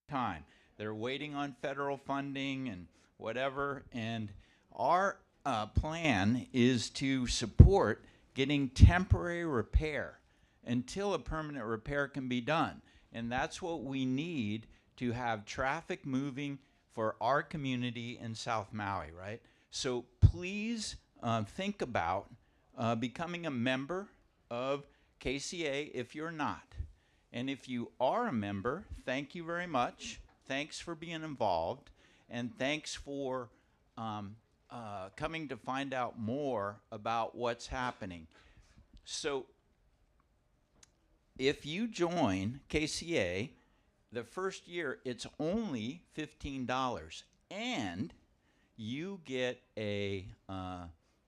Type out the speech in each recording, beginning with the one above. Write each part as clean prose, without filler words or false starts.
time. They're waiting on federal funding and whatever, and our plan is to support getting temporary repair until a permanent repair can be done. And that's what we need to have traffic moving for our community in South Maui, right? So please think about becoming a member of KCA if you're not. And if you are a member, thank you very much. Thanks for being involved. And thanks for coming to find out more about what's happening. So if you join KCA, the first year it's only $15, and you get a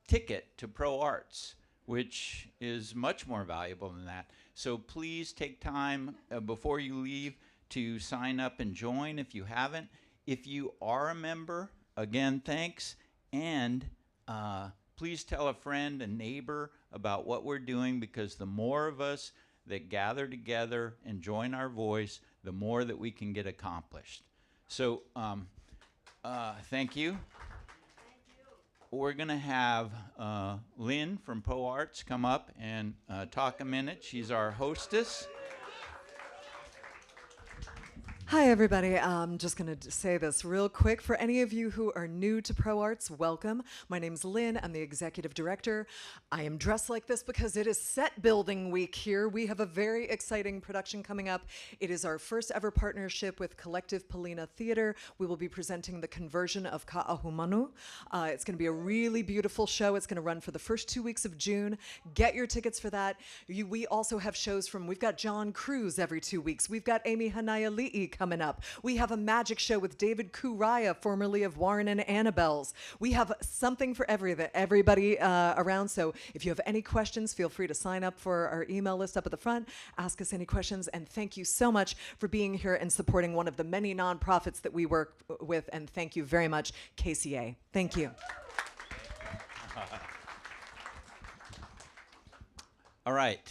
ticket to Pro Arts, which is much more valuable than that. So please take time before you leave to sign up and join if you haven't. If you are a member, again, thanks. And please tell a friend, a neighbor about what we're doing, because the more of us that gather together and join our voice, the more that we can get accomplished. So thank you. We're going to have Lynn from Pro Arts come up and talk a minute. She's our hostess. Hi, everybody. I'm just going to say this real quick. For any of you who are new to Pro Arts, welcome. My name's Lynn. I'm the executive director. I am dressed like this because it is set building week here. We have a very exciting production coming up. It is our first ever partnership with Collective Palina Theater. We will be presenting the conversion of Ka'ahumanu. It's going to be a really beautiful show. It's going to run for the first 2 weeks of June. Get your tickets for that. We also have shows we've got John Cruz every 2 weeks. We've got Amy Hanaya-Li'i coming up. We have a magic show with David Kuraya, formerly of Warren and Annabelle's. We have something for everybody around. So if you have any questions, feel free to sign up for our email list up at the front. Ask us any questions. And thank you so much for being here and supporting one of the many nonprofits that we work with. And thank you very much, KCA. Thank you. All right.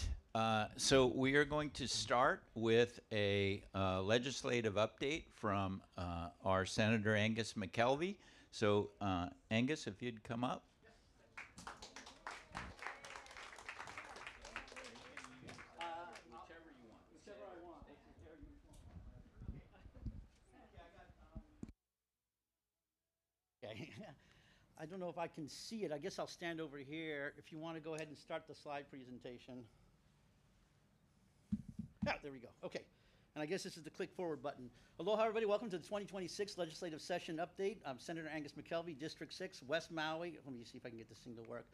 So we are going to start with a legislative update from our Senator Angus McKelvey. So Angus, if you'd come up. Okay. I don't know if I can see it. I guess I'll stand over here. If you want to go ahead and start the slide presentation. There we go. Okay. And I guess this is the click forward button. Aloha, everybody. Welcome to the 2026 legislative session update. I'm Senator Angus McKelvey, District 6, West Maui. Let me see if I can get this thing to work.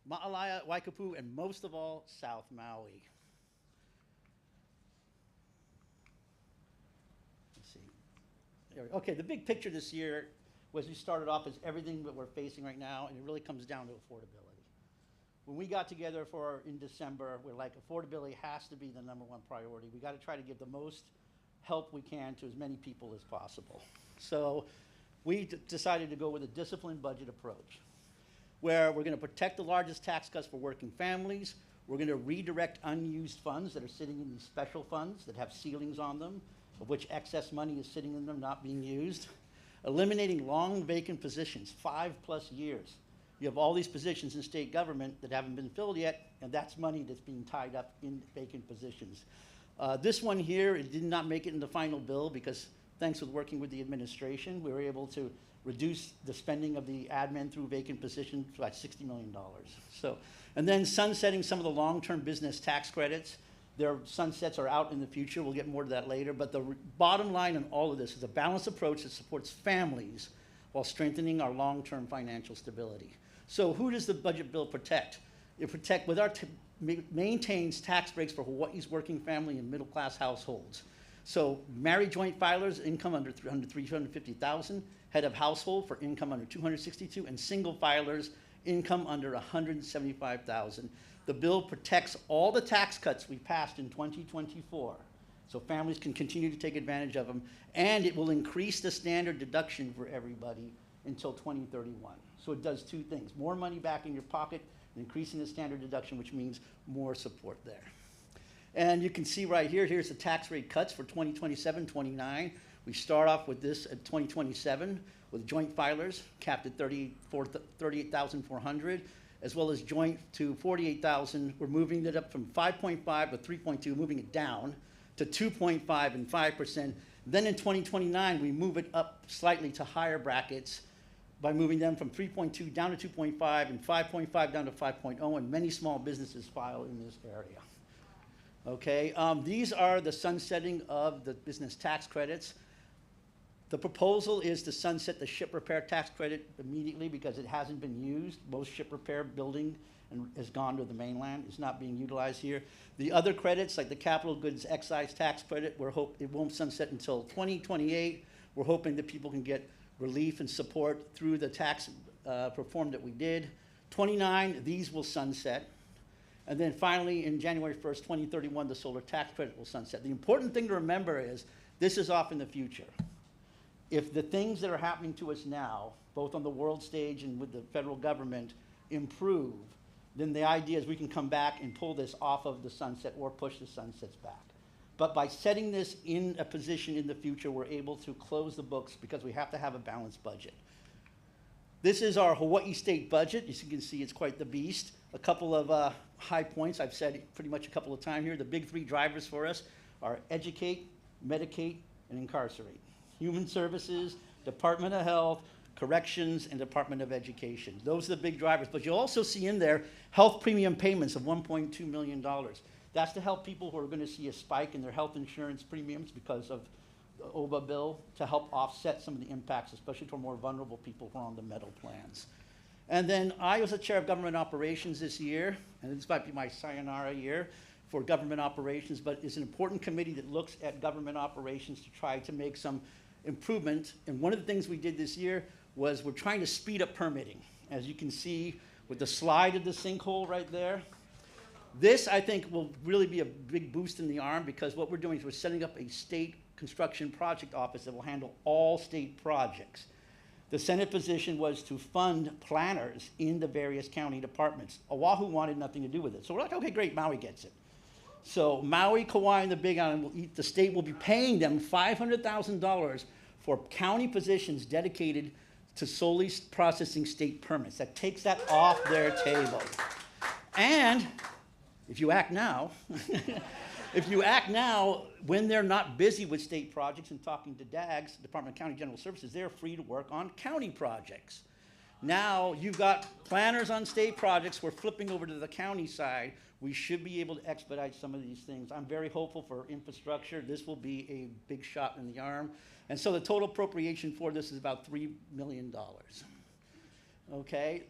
Ma'alaya, Waikapu, and most of all, South Maui. Let's see. There we go. Okay, the big picture this year was we started off as everything that we're facing right now, and it really comes down to affordability. When we got together in December, we're like, affordability has to be the #1 priority. We got to try to give the most help we can to as many people as possible. So we decided to go with a disciplined budget approach, where we're going to protect the largest tax cuts for working families. We're going to redirect unused funds that are sitting in these special funds that have ceilings on them, of which excess money is sitting in them not being used. Eliminating long vacant positions, 5+ years. You have all these positions in state government that haven't been filled yet, and that's money that's being tied up in vacant positions. This one here, it did not make it in the final bill because thanks with working with the administration, we were able to reduce the spending of the admin through vacant positions by $60 million. So, and then sunsetting some of the long-term business tax credits. Their sunsets are out in the future. We'll get more to that later. But the bottom line on all of this is a balanced approach that supports families while strengthening our long-term financial stability. So who does the budget bill protect? It maintains tax breaks for Hawaii's working family and middle-class households. So married joint filers, income under $350,000, head of household for income under $262,000, and single filers, income under $175,000. The bill protects all the tax cuts we passed in 2024, so families can continue to take advantage of them, and it will increase the standard deduction for everybody until 2031. So it does two things: more money back in your pocket, and increasing the standard deduction, which means more support there. And you can see right here, here's the tax rate cuts for 2027, 29. We start off with this at 2027 with joint filers capped at 38,400, as well as joint to 48,000. We're moving it up from 5.5 to 3.2, moving it down to 2.5 and 5%. Then in 2029, we move it up slightly to higher brackets by moving them from 3.2 down to 2.5 and 5.5 down to 5.0, and many small businesses file in this area. Okay, these are the sunsetting of the business tax credits. The proposal is to sunset the ship repair tax credit immediately because it hasn't been used. Most ship repair building has gone to the mainland. It's not being utilized here. The other credits, like the capital goods excise tax credit, it won't sunset until 2028. We're hoping that people can get relief and support through the tax reform that we did. 29, these will sunset. And then finally, in January 1st, 2031, the solar tax credit will sunset. The important thing to remember is this is off in the future. If the things that are happening to us now, both on the world stage and with the federal government, improve, then the idea is we can come back and pull this off of the sunset or push the sunsets back. But by setting this in a position in the future, we're able to close the books because we have to have a balanced budget. This is our Hawaii state budget. As you can see, it's quite the beast. A couple of high points I've said pretty much a couple of times here. The big three drivers for us are educate, medicate, and incarcerate. Human Services, Department of Health, Corrections, and Department of Education. Those are the big drivers. But you'll also see in there health premium payments of $1.2 million. That's to help people who are going to see a spike in their health insurance premiums because of the OBA bill, to help offset some of the impacts, especially for more vulnerable people who are on the metal plans. And then I was the chair of government operations this year, and this might be my sayonara year for government operations, but it's an important committee that looks at government operations to try to make some improvement. And one of the things we did this year was we're trying to speed up permitting. As you can see with the slide of the sinkhole right there. This, I think, will really be a big boost in the arm because what we're doing is we're setting up a state construction project office that will handle all state projects. The Senate position was to fund planners in the various county departments. Oahu wanted nothing to do with it. So we're like, okay, great, Maui gets it. So Maui, Kauai, and the Big Island, the state will be paying them $500,000 for county positions dedicated to solely processing state permits. That takes that off their table. And if you act now, when they're not busy with state projects and talking to DAGs, Department of County General Services, they're free to work on county projects. Now you've got planners on state projects. We're flipping over to the county side. We should be able to expedite some of these things. I'm very hopeful for infrastructure. This will be a big shot in the arm. And so the total appropriation for this is about $3 million. Okay?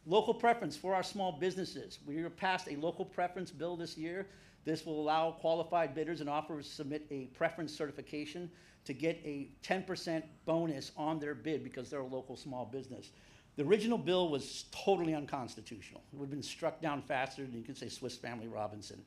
Local preference for our small businesses. We passed a local preference bill this year. This will allow qualified bidders and offerers to submit a preference certification to get a 10% bonus on their bid because they're a local small business. The original bill was totally unconstitutional. It would have been struck down faster than you could say Swiss Family Robinson.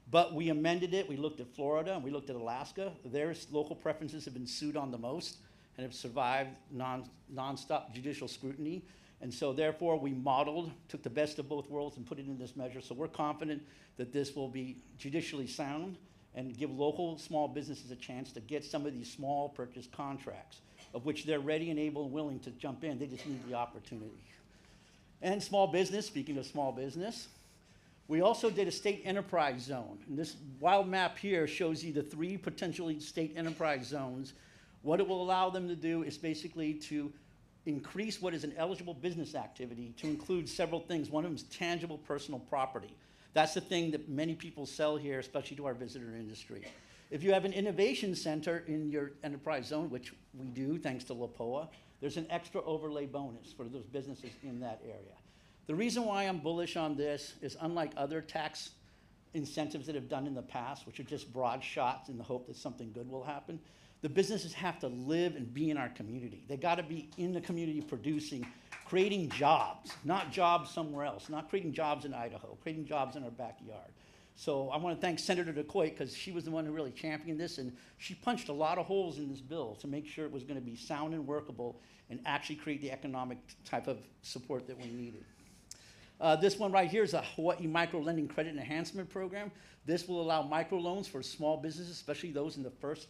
But we amended it. We looked at Florida and we looked at Alaska. Their local preferences have been sued on the most and have survived nonstop judicial scrutiny. And so therefore we modeled, took the best of both worlds and put it in this measure. So we're confident that this will be judicially sound and give local small businesses a chance to get some of these small purchase contracts, of which they're ready and able and willing to jump in. They just need the opportunity. And small business, speaking of small business, we also did a state enterprise zone. And this wild map here shows you the 3 potentially state enterprise zones. What it will allow them to do is basically to increase what is an eligible business activity to include several things. One of them is tangible personal property. That's the thing that many people sell here, especially to our visitor industry. If you have an innovation center in your enterprise zone, which we do thanks to LAPOA, there's an extra overlay bonus for those businesses in that area. The reason why I'm bullish on this is unlike other tax incentives that have done in the past, which are just broad shots in the hope that something good will happen, the businesses have to live and be in our community. They gotta be in the community producing, creating jobs, not jobs somewhere else, not creating jobs in Idaho, creating jobs in our backyard. So I wanna thank Senator DeCoit because she was the one who really championed this, and she punched a lot of holes in this bill to make sure it was gonna be sound and workable and actually create the economic type of support that we needed. This one right here is a Hawaii Micro Lending Credit Enhancement Program. This will allow microloans for small businesses, especially those in the first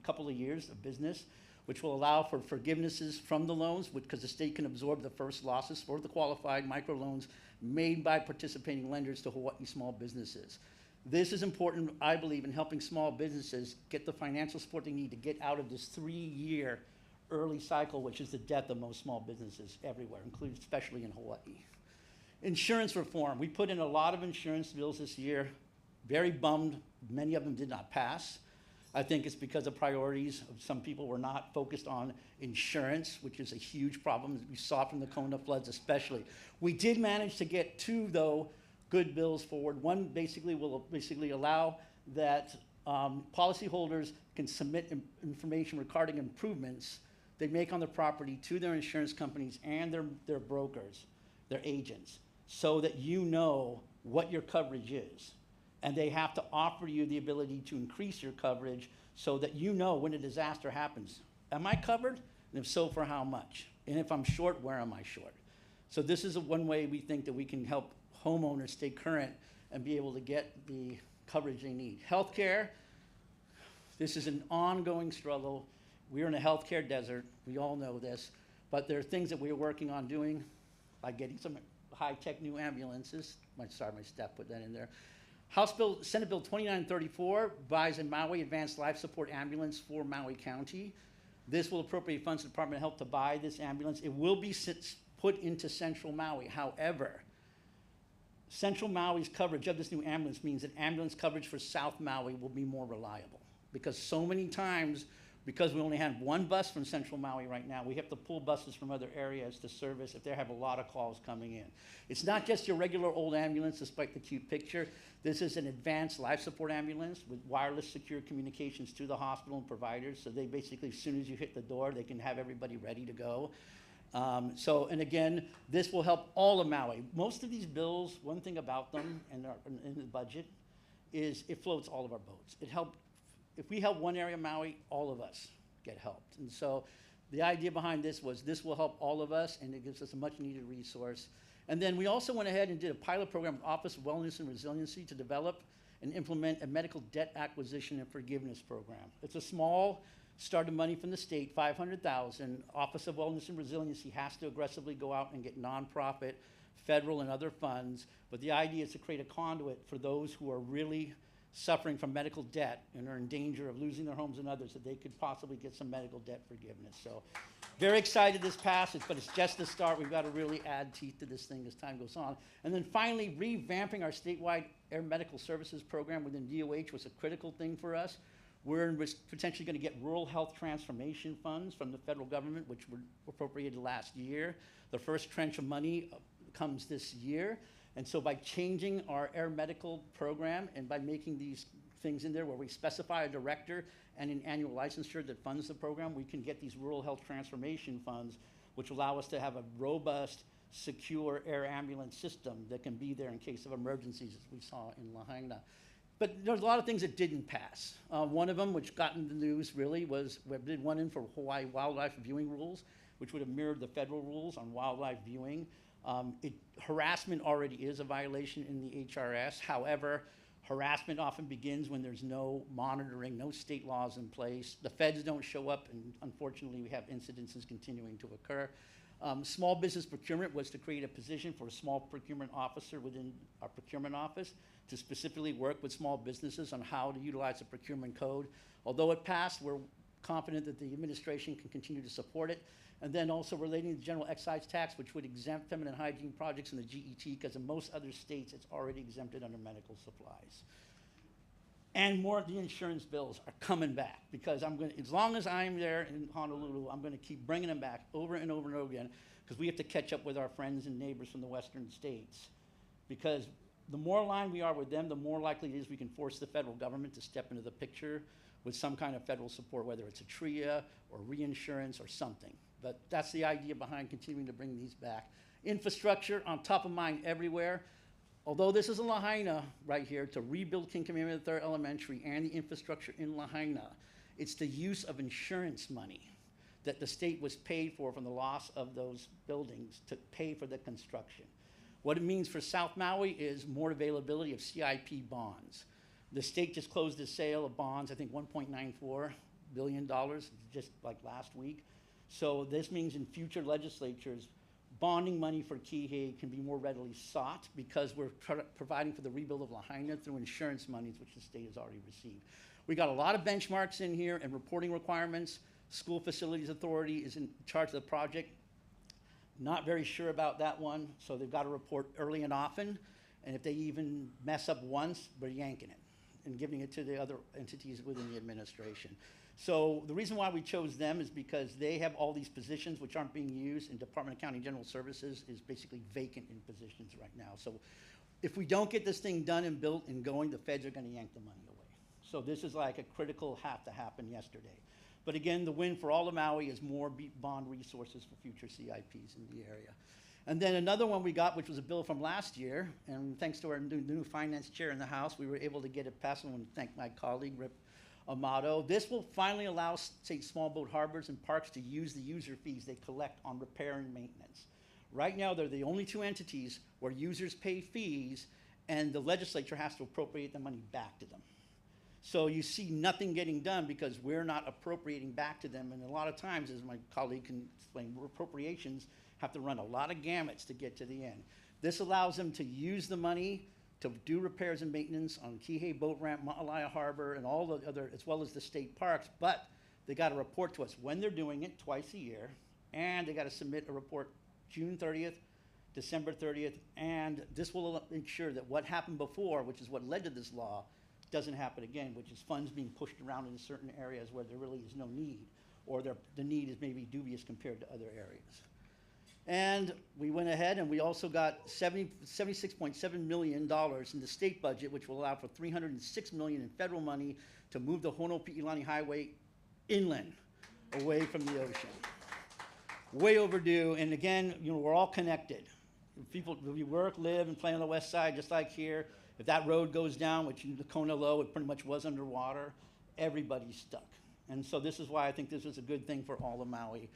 couple of years of business, which will allow for forgivenesses from the loans because the state can absorb the first losses for the qualified microloans made by participating lenders to Hawaii small businesses. This is important, I believe, in helping small businesses get the financial support they need to get out of this 3-year early cycle, which is the death of most small businesses everywhere, including especially in Hawaii. Insurance reform. We put in a lot of insurance bills this year. Very bummed, many of them did not pass. I think it's because of priorities of some people were not focused on insurance, which is a huge problem that we saw from the Kona floods especially. We did manage to get 2, though, good bills forward. One basically will allow that policyholders can submit information regarding improvements they make on the property to their insurance companies and their brokers, their agents, so that you know what your coverage is. And they have to offer you the ability to increase your coverage so that you know when a disaster happens. Am I covered? And if so, for how much? And if I'm short, where am I short? So this is one way we think that we can help homeowners stay current and be able to get the coverage they need. Healthcare, this is an ongoing struggle. We're in a healthcare desert. We all know this. But there are things that we're working on doing, like getting some high-tech new ambulances. Sorry, my staff put that in there. Senate Bill 2934 buys a Maui Advanced Life Support Ambulance for Maui County. This will appropriate funds to the Department of Health to buy this ambulance. It will be put into Central Maui. However, Central Maui's coverage of this new ambulance means that ambulance coverage for South Maui will be more reliable. Because so many times, because we only have 1 bus from Central Maui right now, we have to pull buses from other areas to service if they have a lot of calls coming in. It's not just your regular old ambulance, despite the cute picture. This is an advanced life support ambulance with wireless secure communications to the hospital and providers. So they basically, as soon as you hit the door, they can have everybody ready to go. And again, this will help all of Maui. Most of these bills, one thing about them and in the budget is it floats all of our boats. If we help one area of Maui, all of us get helped. And so the idea behind this was this will help all of us, and it gives us a much needed resource. And then we also went ahead and did a pilot program with Office of Wellness and Resiliency to develop and implement a medical debt acquisition and forgiveness program. It's a small start of money from the state, $500,000. Office of Wellness and Resiliency has to aggressively go out and get nonprofit, federal, and other funds. But the idea is to create a conduit for those who are really suffering from medical debt and are in danger of losing their homes and others, that they could possibly get some medical debt forgiveness. So very excited this passage, but it's just the start. We've got to really add teeth to this thing as time goes on. And then finally, revamping our statewide air medical services program within DOH was a critical thing for us. We're potentially going to get rural health transformation funds from the federal government, which were appropriated last year. The first tranche of money comes this year. And so by changing our air medical program and by making these things in there where we specify a director and an annual licensure that funds the program, we can get these rural health transformation funds, which allow us to have a robust, secure air ambulance system that can be there in case of emergencies, as we saw in Lahaina. But there's a lot of things that didn't pass. One of them, which got in the news really, was we did one in for Hawaii wildlife viewing rules, which would have mirrored the federal rules on wildlife viewing. Harassment already is a violation in the HRS. However, harassment often begins when there's no monitoring, no state laws in place. The feds don't show up, and unfortunately we have incidences continuing to occur. Small business procurement was to create a position for a small procurement officer within our procurement office to specifically work with small businesses on how to utilize the procurement code. Although it passed, we're confident that the administration can continue to support it. And then also relating to the general excise tax, which would exempt feminine hygiene projects in the GET, because in most other states, it's already exempted under medical supplies. And more of the insurance bills are coming back, because as long as I'm there in Honolulu, I'm gonna keep bringing them back over and over and over again, because we have to catch up with our friends and neighbors from the western states. Because the more aligned we are with them, the more likely it is we can force the federal government to step into the picture with some kind of federal support, whether it's a TRIA or reinsurance or something. But that's the idea behind continuing to bring these back. Infrastructure on top of mind everywhere. Although this is in Lahaina right here, to rebuild King Kamehameha III Elementary and the infrastructure in Lahaina, it's the use of insurance money that the state was paid for from the loss of those buildings to pay for the construction. What it means for South Maui is more availability of CIP bonds. The state just closed the sale of bonds, I think $1.94 billion, just like last week. So this means in future legislatures, bonding money for Kīhei can be more readily sought because we're providing for the rebuild of Lahaina through insurance monies, which the state has already received. We got a lot of benchmarks in here and reporting requirements. School Facilities Authority is in charge of the project. Not very sure about that one, so they've got to report early and often. And if they even mess up once, we're yanking it and giving it to the other entities within the administration. So the reason why we chose them is because they have all these positions which aren't being used, and Department of County General Services is basically vacant in positions right now. So if we don't get this thing done and built and going, the feds are going to yank the money away. So this is like a critical have to happen yesterday. But again, the win for all of Maui is more bond resources for future CIPs in the area. And then another one we got, which was a bill from last year, and thanks to our new finance chair in the House, we were able to get it passed. I want to thank my colleague, Rep. Amato. This will finally allow state small boat harbors and parks to use the user fees they collect on repair and maintenance. Right now, they're the only two entities where users pay fees and the legislature has to appropriate the money back to them. So you see nothing getting done because we're not appropriating back to them. And a lot of times, as my colleague can explain, appropriations have to run a lot of gamuts to get to the end. This allows them to use the money to do repairs and maintenance on Kīhei Boat Ramp, Ma'alaia Harbor, and all the other, as well as the state parks. But they got to report to us when they're doing it twice a year, and they got to submit a report June 30th, December 30th, and this will ensure that what happened before, which is what led to this law, doesn't happen again, which is funds being pushed around in certain areas where there really is no need, or the need is maybe dubious compared to other areas. And we went ahead and we also got $76.7 million in the state budget, which will allow for $306 million in federal money to move the Honopi'ilani Highway inland, away from the ocean. Way overdue, and again, you know, we're all connected. People, we work, live, and play on the west side, just like here. If that road goes down, which in the Kona Low, it pretty much was underwater, everybody's stuck. And so this is why I think this was a good thing for all of Maui.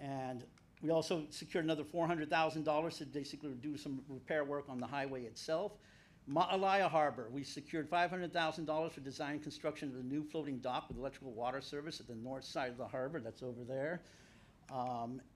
And we also secured another $400,000 to basically do some repair work on the highway itself. Ma'alaia Harbor, we secured $500,000 for design and construction of the new floating dock with electrical water service at the north side of the harbor. That's over there.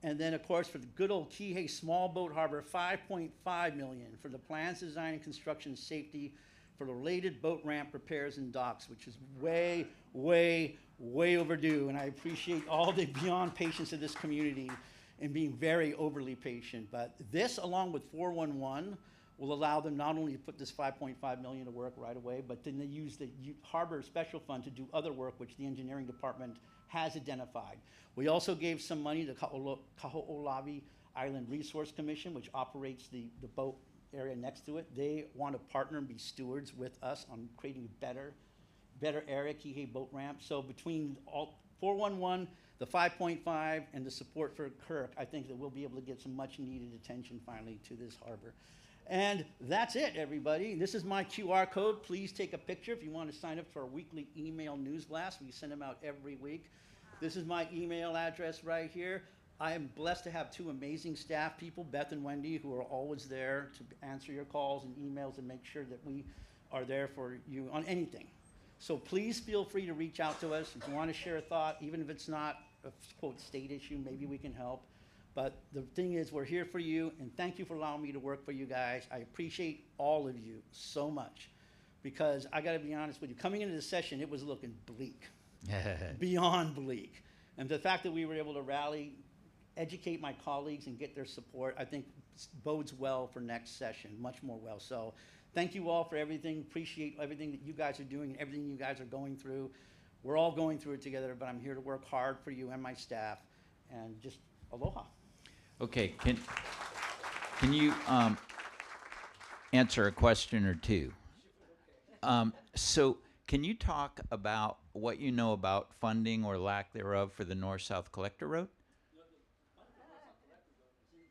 And then, of course, for the good old Kīhei Small Boat Harbor, $5.5 million for the plans, design, and construction safety for the related boat ramp repairs and docks, which is way, way, way overdue. And I appreciate all the beyond patience of this community and being very overly patient. But this, along with 411, will allow them not only to put this $5.5 million to work right away, but then they use the Harbor Special Fund to do other work, which the engineering department has identified. We also gave some money to Kaho'olawi Island Resource Commission, which operates the boat area next to it. They want to partner and be stewards with us on creating a better area, Kīhei Boat Ramp. So between all 411, the 5.5, and the support for Kirk, I think that we'll be able to get some much needed attention finally to this harbor. And that's it, everybody. This is my QR code. Please take a picture if you want to sign up for our weekly email news blast. We send them out every week. This is my email address right here. I am blessed to have two amazing staff people, Beth and Wendy, who are always there to answer your calls and emails and make sure that we are there for you on anything. So please feel free to reach out to us. If you want to share a thought, even if it's not a, quote, state issue, maybe we can help. But the thing is, we're here for you, and thank you for allowing me to work for you guys. I appreciate all of you so much, because I got to be honest with you. Coming into the session, it was looking bleak, beyond bleak. And the fact that we were able to rally, educate my colleagues, and get their support, I think bodes well for next session, much more well. So thank you all for everything. Appreciate everything that you guys are doing and everything you guys are going through. We're all going through it together, but I'm here to work hard for you and my staff, and just aloha. Okay, can you answer a question or two? So can you talk about what you know about funding or lack thereof for the North-South Collector Road?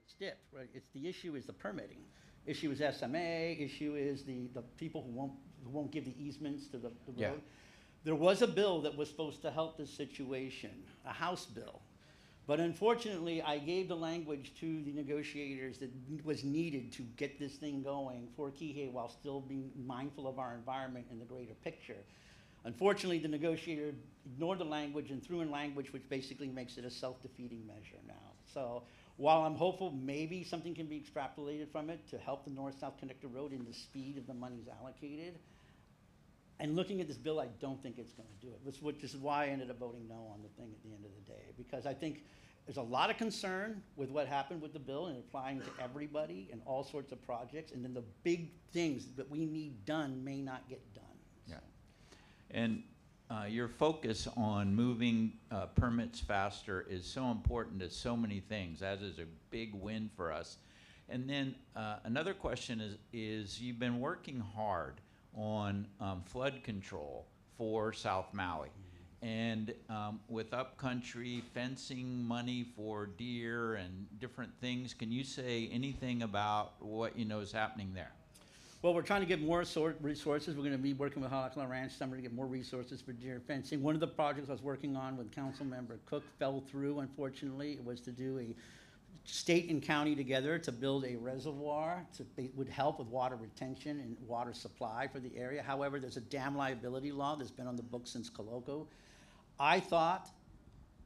Stiff, right? It's the issue is the permitting. Issue is SMA. Issue is the people who won't give the easements to the road. Yeah. There was a bill that was supposed to help this situation, a House bill. But unfortunately, I gave the language to the negotiators that was needed to get this thing going for Kīhei while still being mindful of our environment and the greater picture. Unfortunately, the negotiator ignored the language and threw in language which basically makes it a self-defeating measure now. So while I'm hopeful maybe something can be extrapolated from it to help the north-south connector road in the speed of the monies allocated, and looking at this bill, I don't think it's going to do it, which is why I ended up voting no on the thing at the end of the day, because I think there's a lot of concern with what happened with the bill and applying to everybody and all sorts of projects, and then the big things that we need done may not get done. Yeah. And your focus on moving permits faster is so important to so many things. That is a big win for us. And then another question is you've been working hard on flood control for South Maui. And with upcountry fencing money for deer and different things, can you say anything about what you know is happening there? Well, we're trying to get more resources. We're going to be working with Halakala Ranch Summer to get more resources for deer fencing. One of the projects I was working on with Councilmember Cook fell through, unfortunately. It was to do a state and county together to build a reservoir would help with water retention and water supply for the area. However, there's a dam liability law that's been on the books since Koloko. I thought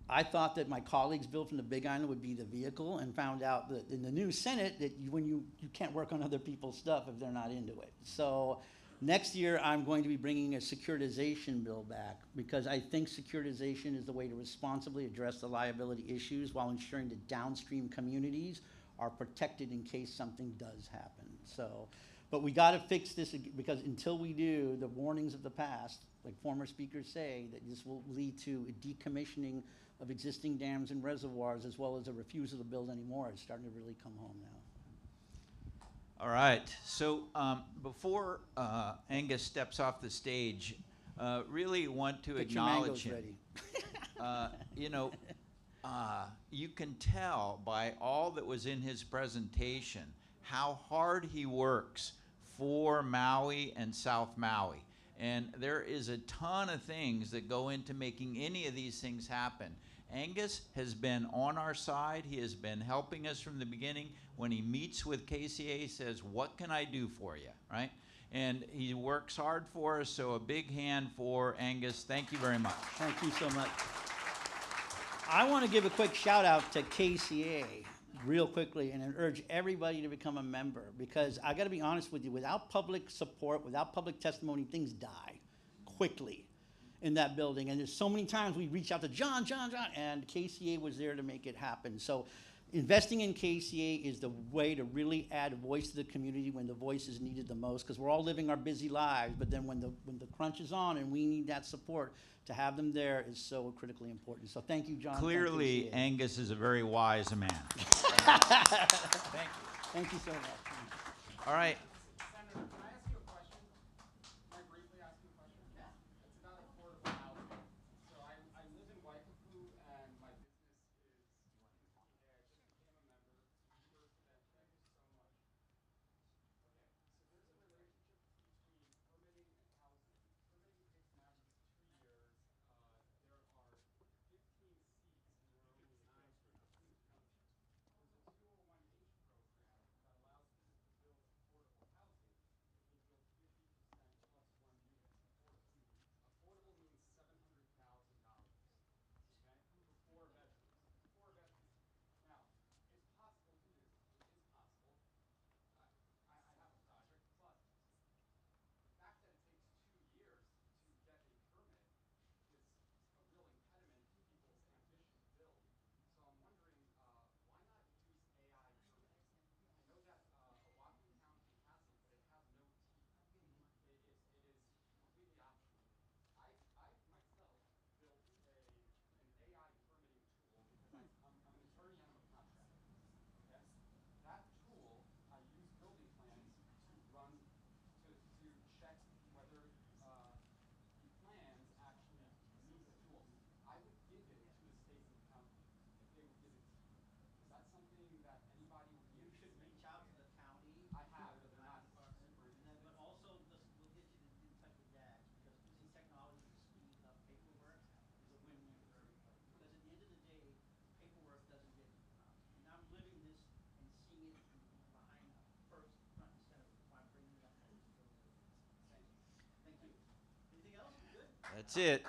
that my colleagues' bill from the Big Island would be the vehicle, and found out that in the new Senate that you can't work on other people's stuff if they're not into it. So next year I'm going to be bringing a securitization bill back, because I think securitization is the way to responsibly address the liability issues while ensuring that downstream communities are protected in case something does happen. So, but we got to fix this, because until we do, the warnings of the past, like former speakers say, that this will lead to a decommissioning of existing dams and reservoirs, as well as a refusal to build any more. It's starting to really come home now. All right. So before Angus steps off the stage, really want to Get your acknowledge mangoes him. ready. You know, you can tell by all that was in his presentation how hard he works for Maui and South Maui. And there is a ton of things that go into making any of these things happen. Angus has been on our side. He has been helping us from the beginning. When he meets with KCA, he says, what can I do for you, right? And he works hard for us, so a big hand for Angus. Thank you very much. Thank you so much. I want to give a quick shout out to KCA real quickly and urge everybody to become a member, because I got to be honest with you, without public support, without public testimony, things die quickly in that building. And there's so many times we reach out to John, and KCA was there to make it happen. So investing in KCA is the way to really add voice to the community when the voice is needed the most, because we're all living our busy lives, but then when the crunch is on and we need that support, to have them there is so critically important. So thank you, John. Clearly, Angus is a very wise man. Thank you. Thank you so much. All right. Senator, can I ask you a question? Can I briefly ask you a question? Yeah. It's about affordable housing. So I live in Waikaku, and my business is Kīhei. I just became a member. Thank you so much. Okay. So there's a relationship between permitting and housing. Permitting takes an average of 2 years. There are 15 seats, and there are only 9 student townships. There's a 201H program that allows cities to build affordable That's it.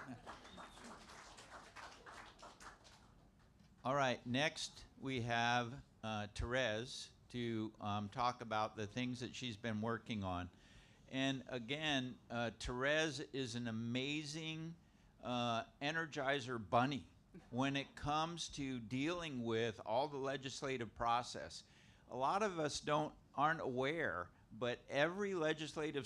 All right, next we have Terez to talk about the things that she's been working on. And again, Terez is an amazing energizer bunny when it comes to dealing with all the legislative process. A lot of us aren't aware, but every legislative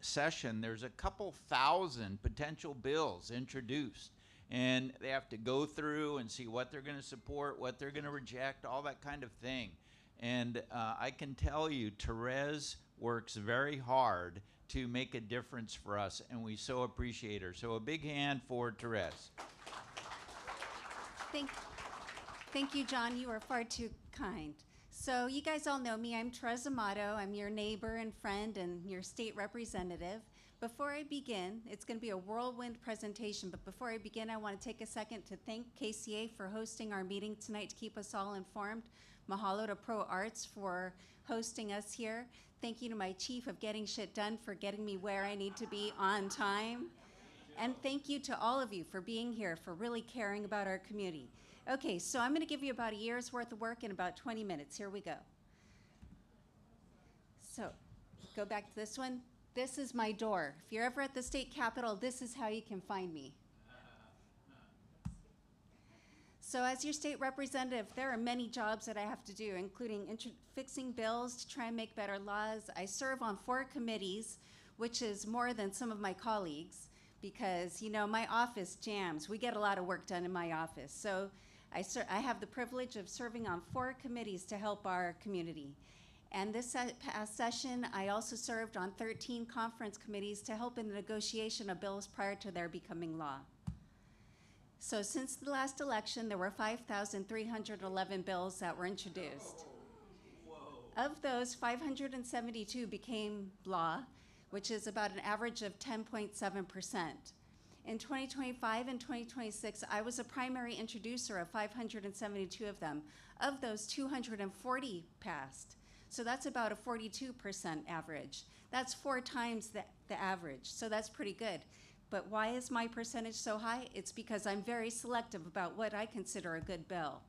session, there's a couple thousand potential bills introduced. And they have to go through and see what they're going to support, what they're going to reject, all that kind of thing. And I can tell you, Terez works very hard to make a difference for us, and we so appreciate her. So a big hand for Terez. Thank you, John. You are far too kind. So you guys all know me. I'm Terez Amato. I'm your neighbor and friend and your state representative. Before I begin, it's going to be a whirlwind presentation, but before I begin, I want to take a second to thank KCA for hosting our meeting tonight to keep us all informed. Mahalo to Pro Arts for hosting us here. Thank you to my chief of getting shit done for getting me where I need to be on time. And thank you to all of you for being here, for really caring about our community. Okay, so I'm going to give you about a year's worth of work in about 20 minutes. Here we go. So, go back to this one. This is my door. If you're ever at the state capitol, this is how you can find me. So as your state representative, there are many jobs that I have to do, including fixing bills to try and make better laws. I serve on 4 committees, which is more than some of my colleagues, because, you know, my office jams. We get a lot of work done in my office. So I have the privilege of serving on 4 committees to help our community. And this past session, I also served on 13 conference committees to help in the negotiation of bills prior to their becoming law. So since the last election, there were 5,311 bills that were introduced. Of those, 572 became law, which is about an average of 10.7%. In 2025 and 2026, I was a primary introducer of 572 of them. Of those, 240 passed. So that's about a 42% average. That's 4 times the average, so that's pretty good. But why is my percentage so high? It's because I'm very selective about what I consider a good bill.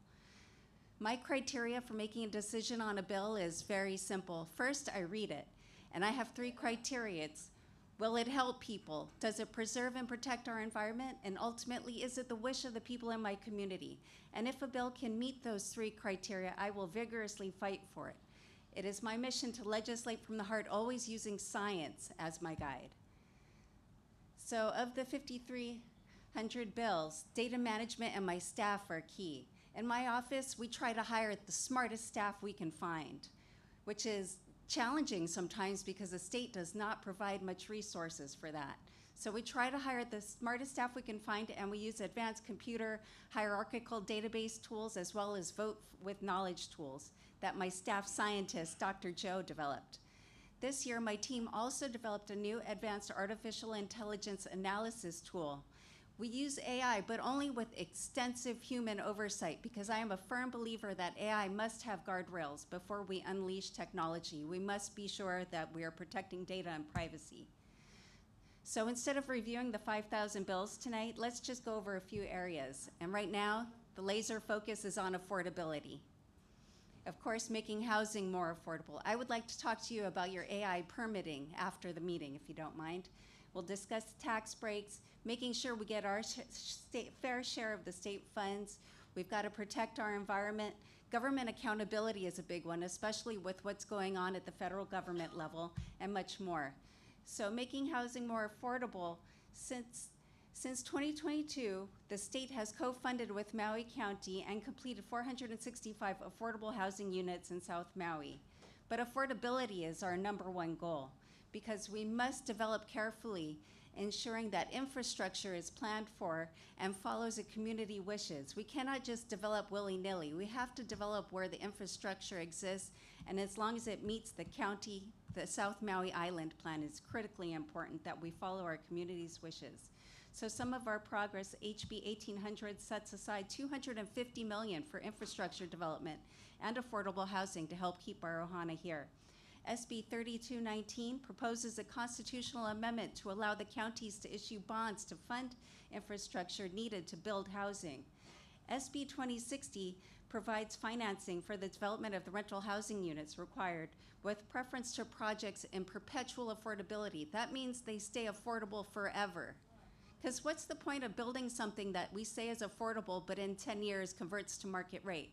My criteria for making a decision on a bill is very simple. First, I read it, and I have 3 criteria. It's, will it help people? Does it preserve and protect our environment? And ultimately, is it the wish of the people in my community? And if a bill can meet those 3 criteria, I will vigorously fight for it. It is my mission to legislate from the heart, always using science as my guide. So of the 5,300 bills, data management and my staff are key. In my office, we try to hire the smartest staff we can find, which is challenging sometimes because the state does not provide much resources for that. So we try to hire the smartest staff we can find, and we use advanced computer hierarchical database tools as well as vote with knowledge tools that my staff scientist, Dr. Joe, developed. This year, my team also developed a new advanced artificial intelligence analysis tool. We use AI, but only with extensive human oversight, because I am a firm believer that AI must have guardrails before we unleash technology. We must be sure that we are protecting data and privacy. So instead of reviewing the 5,000 bills tonight, let's just go over a few areas. And right now, the laser focus is on affordability. Of course, making housing more affordable. I would like to talk to you about your AI permitting after the meeting, if you don't mind. We'll discuss tax breaks, making sure we get our fair share of the state funds. We've got to protect our environment. Government accountability is a big one, especially with what's going on at the federal government level, and much more. So making housing more affordable, since 2022, the state has co-funded with Maui County and completed 465 affordable housing units in South Maui. But affordability is our #1 goal, because we must develop carefully, ensuring that infrastructure is planned for and follows a community wishes. We cannot just develop willy-nilly. We have to develop where the infrastructure exists, and as long as it meets the county, the South Maui Island Plan is critically important that we follow our community's wishes. So some of our progress, HB 1800 sets aside $250 million for infrastructure development and affordable housing to help keep our ohana here. SB 3219 proposes a constitutional amendment to allow the counties to issue bonds to fund infrastructure needed to build housing. SB 2060 provides financing for the development of the rental housing units required with preference to projects in perpetual affordability. That means they stay affordable forever. Because what's the point of building something that we say is affordable but in 10 years converts to market rate?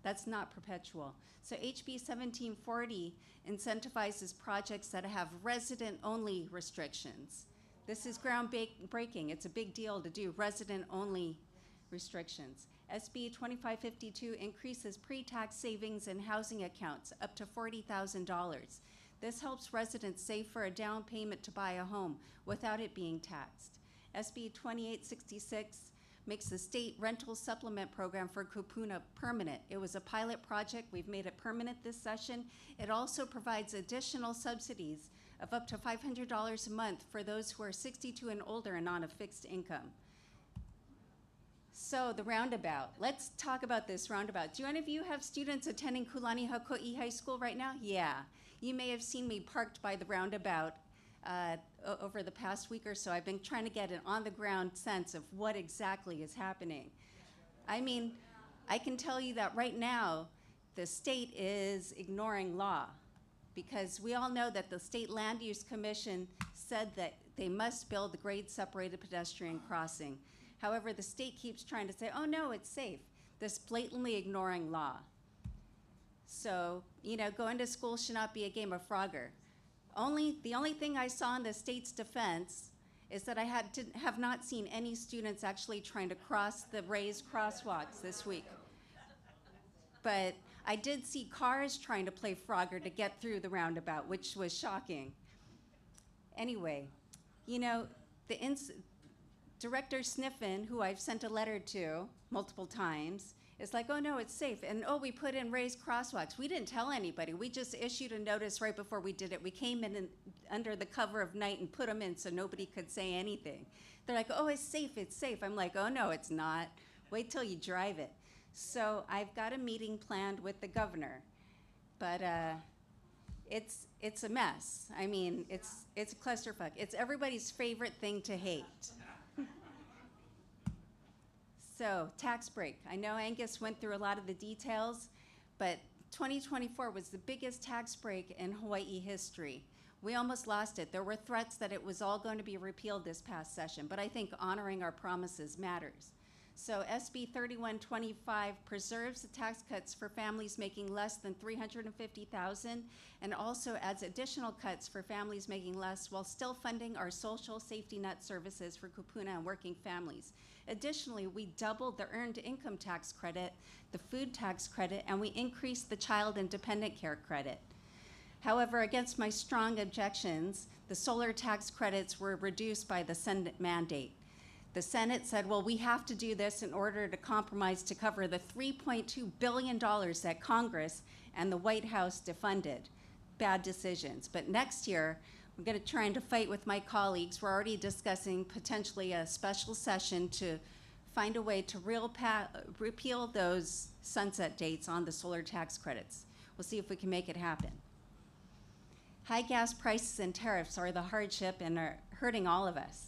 That's not perpetual. So HB 1740 incentivizes projects that have resident-only restrictions. This is groundbreaking. It's a big deal to do resident-only restrictions. SB 2552 increases pre-tax savings in housing accounts up to $40,000. This helps residents save for a down payment to buy a home without it being taxed. SB 2866 makes the state rental supplement program for Kupuna permanent. It was a pilot project. We've made it permanent this session. It also provides additional subsidies of up to $500 a month for those who are 62 and older and on a fixed income. So the roundabout, let's talk about this roundabout. Do any of you have students attending Kulani Hako'i High School right now? Yeah, you may have seen me parked by the roundabout over the past week or so. I've been trying to get an on-the-ground sense of what exactly is happening. I mean, I can tell you that right now, the state is ignoring law because we all know that the State Land Use Commission said that they must build the grade-separated pedestrian crossing. However, the state keeps trying to say, oh no, it's safe. This blatantly ignoring law. So, you know, going to school should not be a game of Frogger. The only thing I saw in the state's defense is that I have not seen any students actually trying to cross the raised crosswalks this week. But I did see cars trying to play Frogger to get through the roundabout, which was shocking. Anyway, you know, Director Sniffen, who I've sent a letter to multiple times, is like, oh no, it's safe. And oh, we put in raised crosswalks. We didn't tell anybody. We just issued a notice right before we did it. We came in under the cover of night and put them in so nobody could say anything. They're like, oh, it's safe, it's safe. I'm like, oh no, it's not. Wait till you drive it. So I've got a meeting planned with the governor, but it's a mess. I mean, it's a clusterfuck. It's everybody's favorite thing to hate. So, tax break. I know Angus went through a lot of the details, but 2024 was the biggest tax break in Hawaii history. We almost lost it. There were threats that it was all going to be repealed this past session, but I think honoring our promises matters. So SB 3125 preserves the tax cuts for families making less than $350,000 and also adds additional cuts for families making less while still funding our social safety net services for kupuna and working families. Additionally, we doubled the earned income tax credit, the food tax credit, and we increased the child and dependent care credit. However, against my strong objections, the solar tax credits were reduced by the Senate mandate. The Senate said, well, we have to do this in order to compromise to cover the $3.2 billion that Congress and the White House defunded. Bad decisions. But next year, I'm going to try and fight with my colleagues. We're already discussing potentially a special session to find a way to repeal those sunset dates on the solar tax credits. We'll see if we can make it happen. High gas prices and tariffs are the hardship and are hurting all of us.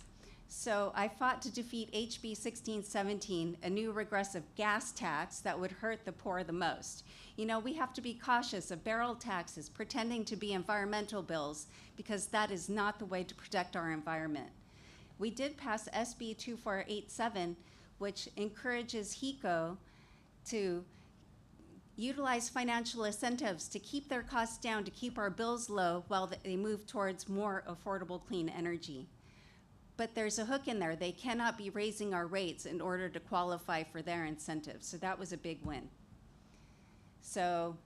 So I fought to defeat HB 1617, a new regressive gas tax that would hurt the poor the most. You know, we have to be cautious of barrel taxes, pretending to be environmental bills, because that is not the way to protect our environment. We did pass SB 2487, which encourages HECO to utilize financial incentives to keep their costs down, to keep our bills low while they move towards more affordable clean energy. But there's a hook in there. They cannot be raising our rates in order to qualify for their incentives. So that was a big win. So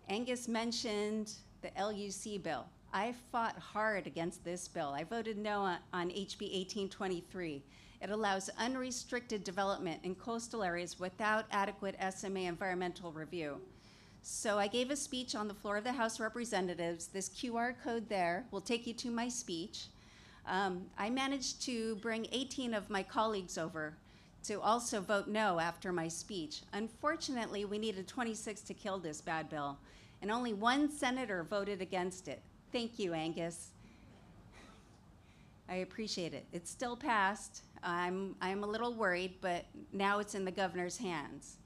Angus mentioned the LUC bill. I fought hard against this bill. I voted no on HB 1823. It allows unrestricted development in coastal areas without adequate SMA environmental review. So I gave a speech on the floor of the House of Representatives. This QR code there will take you to my speech. I managed to bring 18 of my colleagues over to also vote no after my speech. Unfortunately, we needed 26 to kill this bad bill, and only one senator voted against it. Thank you, Angus. I appreciate it. It's still passed. I'm a little worried, but now it's in the governor's hands.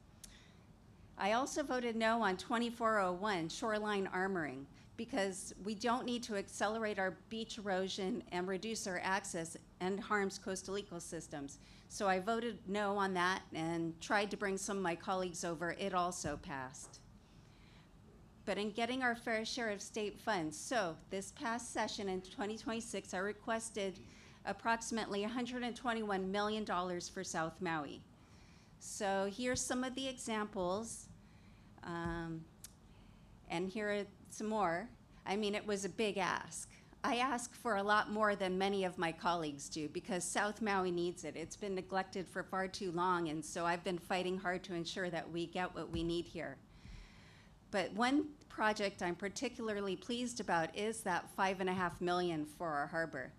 I also voted no on 2401, shoreline armoring, because we don't need to accelerate our beach erosion and reduce our access and harms coastal ecosystems. So I voted no on that and tried to bring some of my colleagues over. It also passed. But in getting our fair share of state funds, so this past session in 2026, I requested approximately $121 million for South Maui. So here's some of the examples, and here are some more. I mean, it was a big ask. I ask for a lot more than many of my colleagues do because South Maui needs it. It's been neglected for far too long, and so I've been fighting hard to ensure that we get what we need here. But one project I'm particularly pleased about is that $5.5 million for our harbor.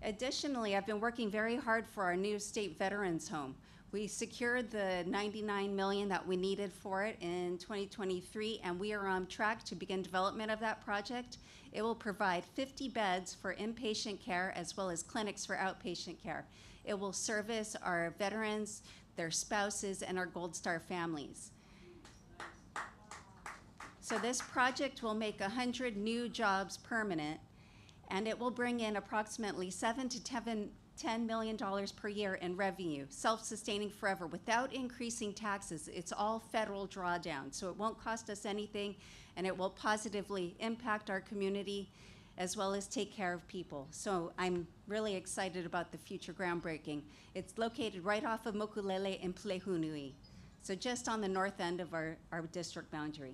Additionally, I've been working very hard for our new state veterans home. We secured the $99 million that we needed for it in 2023, and we are on track to begin development of that project. It will provide 50 beds for inpatient care as well as clinics for outpatient care. It will service our veterans, their spouses, and our Gold Star families. So this project will make 100 new jobs permanent, and it will bring in approximately $7 to $10 million per year in revenue, self-sustaining forever, without increasing taxes. It's all federal drawdown, so it won't cost us anything, and it will positively impact our community as well as take care of people. So I'm really excited about the future groundbreaking. It's located right off of Mokulele in Plehunui, so just on the north end of our district boundary.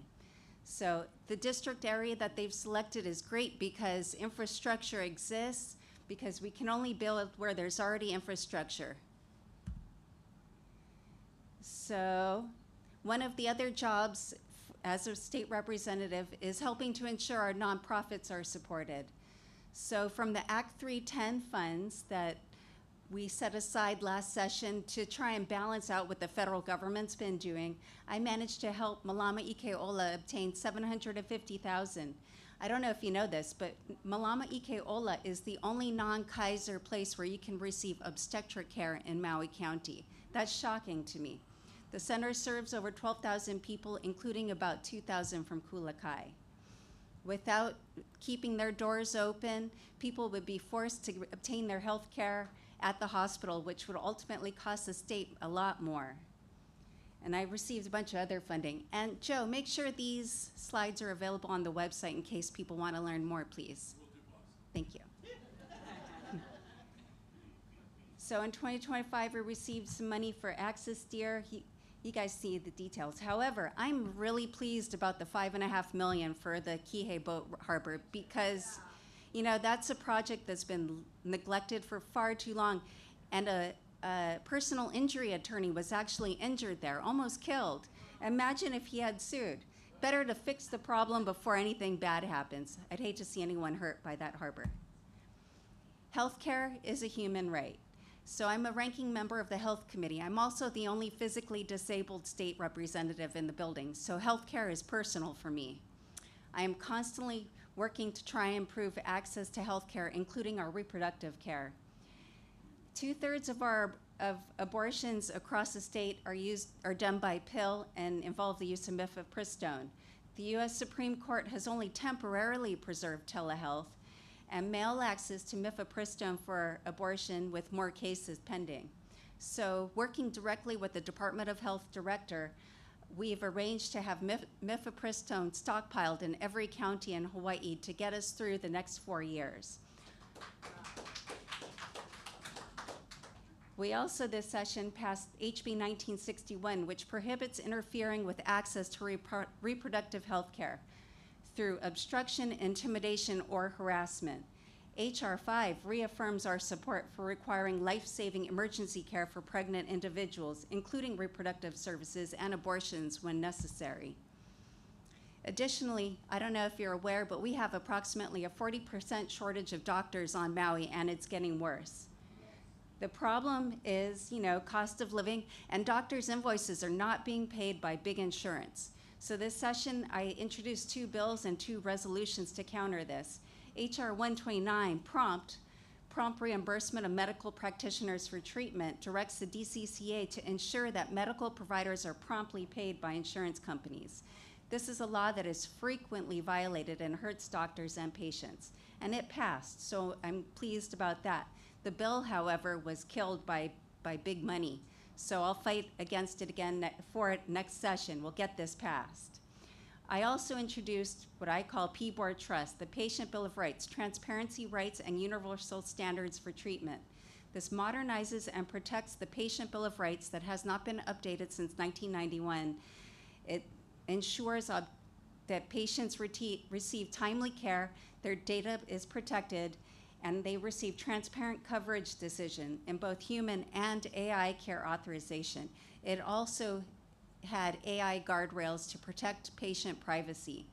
So the district area that they've selected is great because infrastructure exists, because we can only build where there's already infrastructure. So one of the other jobs as a state representative is helping to ensure our nonprofits are supported. So from the Act 310 funds that we set aside last session to try and balance out what the federal government's been doing, I managed to help Malama Ikeola obtain $750,000. I don't know if you know this, but Malama Ikeola is the only non-Kaiser place where you can receive obstetric care in Maui County. That's shocking to me. The center serves over 12,000 people, including about 2,000 from Kulakai. Without keeping their doors open, people would be forced to obtain their health care at the hospital, which would ultimately cost the state a lot more. And I received a bunch of other funding. And Joe, make sure these slides are available on the website in case people want to learn more, please. Thank you. So in 2025, we received some money for Access Deer. You guys see the details. However, I'm really pleased about the $5.5 million for the Kīhei boat harbor because, you know, that's a project that's been neglected for far too long. And a personal injury attorney was actually injured there, almost killed. Imagine if he had sued. Better to fix the problem before anything bad happens. I'd hate to see anyone hurt by that harbor. Healthcare is a human right. So I'm a ranking member of the Health Committee. I'm also the only physically disabled state representative in the building, so healthcare is personal for me. I am constantly working to try and improve access to healthcare, including our reproductive care. 2/3 of abortions across the state are done by pill and involve the use of mifepristone. The U.S. Supreme Court has only temporarily preserved telehealth and mail access to mifepristone for abortion with more cases pending. So working directly with the Department of Health director, we've arranged to have mifepristone stockpiled in every county in Hawaii to get us through the next 4 years. We also this session passed HB 1961, which prohibits interfering with access to reproductive health care through obstruction, intimidation, or harassment. HR 5 reaffirms our support for requiring life-saving emergency care for pregnant individuals, including reproductive services and abortions when necessary. Additionally, I don't know if you're aware, but we have approximately a 40% shortage of doctors on Maui, and it's getting worse. The problem is, cost of living, and doctors' invoices are not being paid by big insurance. So this session, I introduced 2 bills and 2 resolutions to counter this. HR 129, prompt reimbursement of medical practitioners for treatment, directs the DCCA to ensure that medical providers are promptly paid by insurance companies. This is a law that is frequently violated and hurts doctors and patients. And it passed, so I'm pleased about that. The bill, however, was killed by big money. So I'll fight against it again for it next session. We'll get this passed. I also introduced what I call P-Board Trust, the Patient Bill of Rights, transparency rights and universal standards for treatment. This modernizes and protects the Patient Bill of Rights that has not been updated since 1991. It ensures that patients receive timely care, their data is protected, and they receive transparent coverage decision in both human and AI care authorization. It also had AI guardrails to protect patient privacy,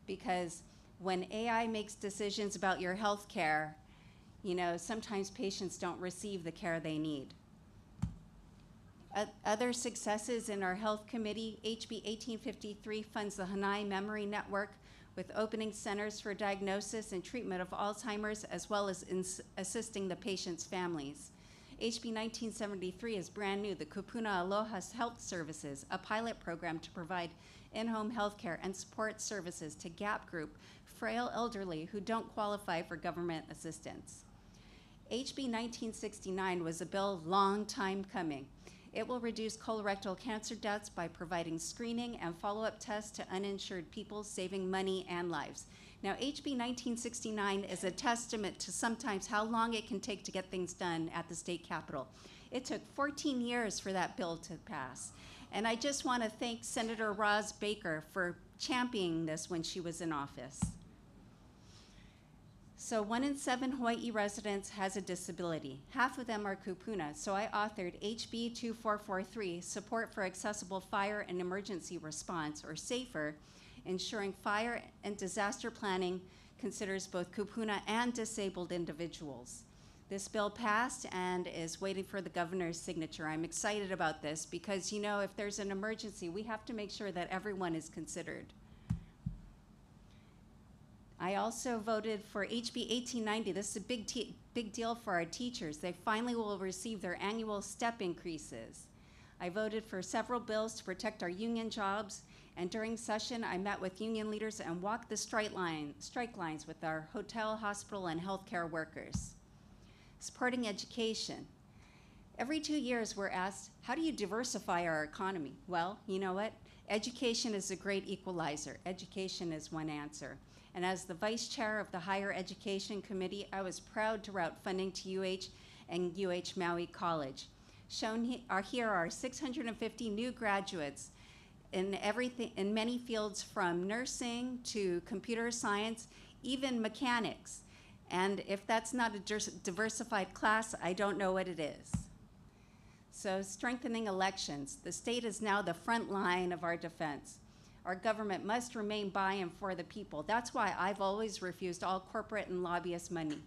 because when AI makes decisions about your health care, you know, sometimes patients don't receive the care they need. Other successes in our health committee, HB 1853 funds the Hanai Memory Network with opening centers for diagnosis and treatment of Alzheimer's, as well as assisting the patient's families. HB 1973 is brand new, the Kupuna Aloha Health Services, a pilot program to provide in-home health care and support services to GAP group, frail elderly who don't qualify for government assistance. HB 1969 was a bill long time coming. It will reduce colorectal cancer deaths by providing screening and follow-up tests to uninsured people, saving money and lives. Now, HB 1969 is a testament to sometimes how long it can take to get things done at the state capitol. It took 14 years for that bill to pass. And I just want to thank Senator Roz Baker for championing this when she was in office. So 1 in 7 Hawaii residents has a disability. Half of them are kupuna, so I authored HB 2443, Support for Accessible Fire and Emergency Response, or SAFER, ensuring fire and disaster planning considers both kupuna and disabled individuals. This bill passed and is waiting for the governor's signature. I'm excited about this because, you know, if there's an emergency, we have to make sure that everyone is considered. I also voted for HB 1890. This is a big deal for our teachers. They finally will receive their annual step increases. I voted for several bills to protect our union jobs, and during session, I met with union leaders and walked the strike lines with our hotel, hospital, and healthcare workers. Supporting education. Every 2 years, we're asked, how do you diversify our economy? Well, you know what? Education is a great equalizer. Education is one answer. And as the vice chair of the Higher Education Committee, I was proud to route funding to UH and UH Maui College. Shown here are 650 new graduates in many fields, from nursing to computer science, even mechanics. And if that's not a diversified class, I don't know what it is. So strengthening elections. The state is now the front line of our defense. Our government must remain by and for the people. That's why I've always refused all corporate and lobbyist money.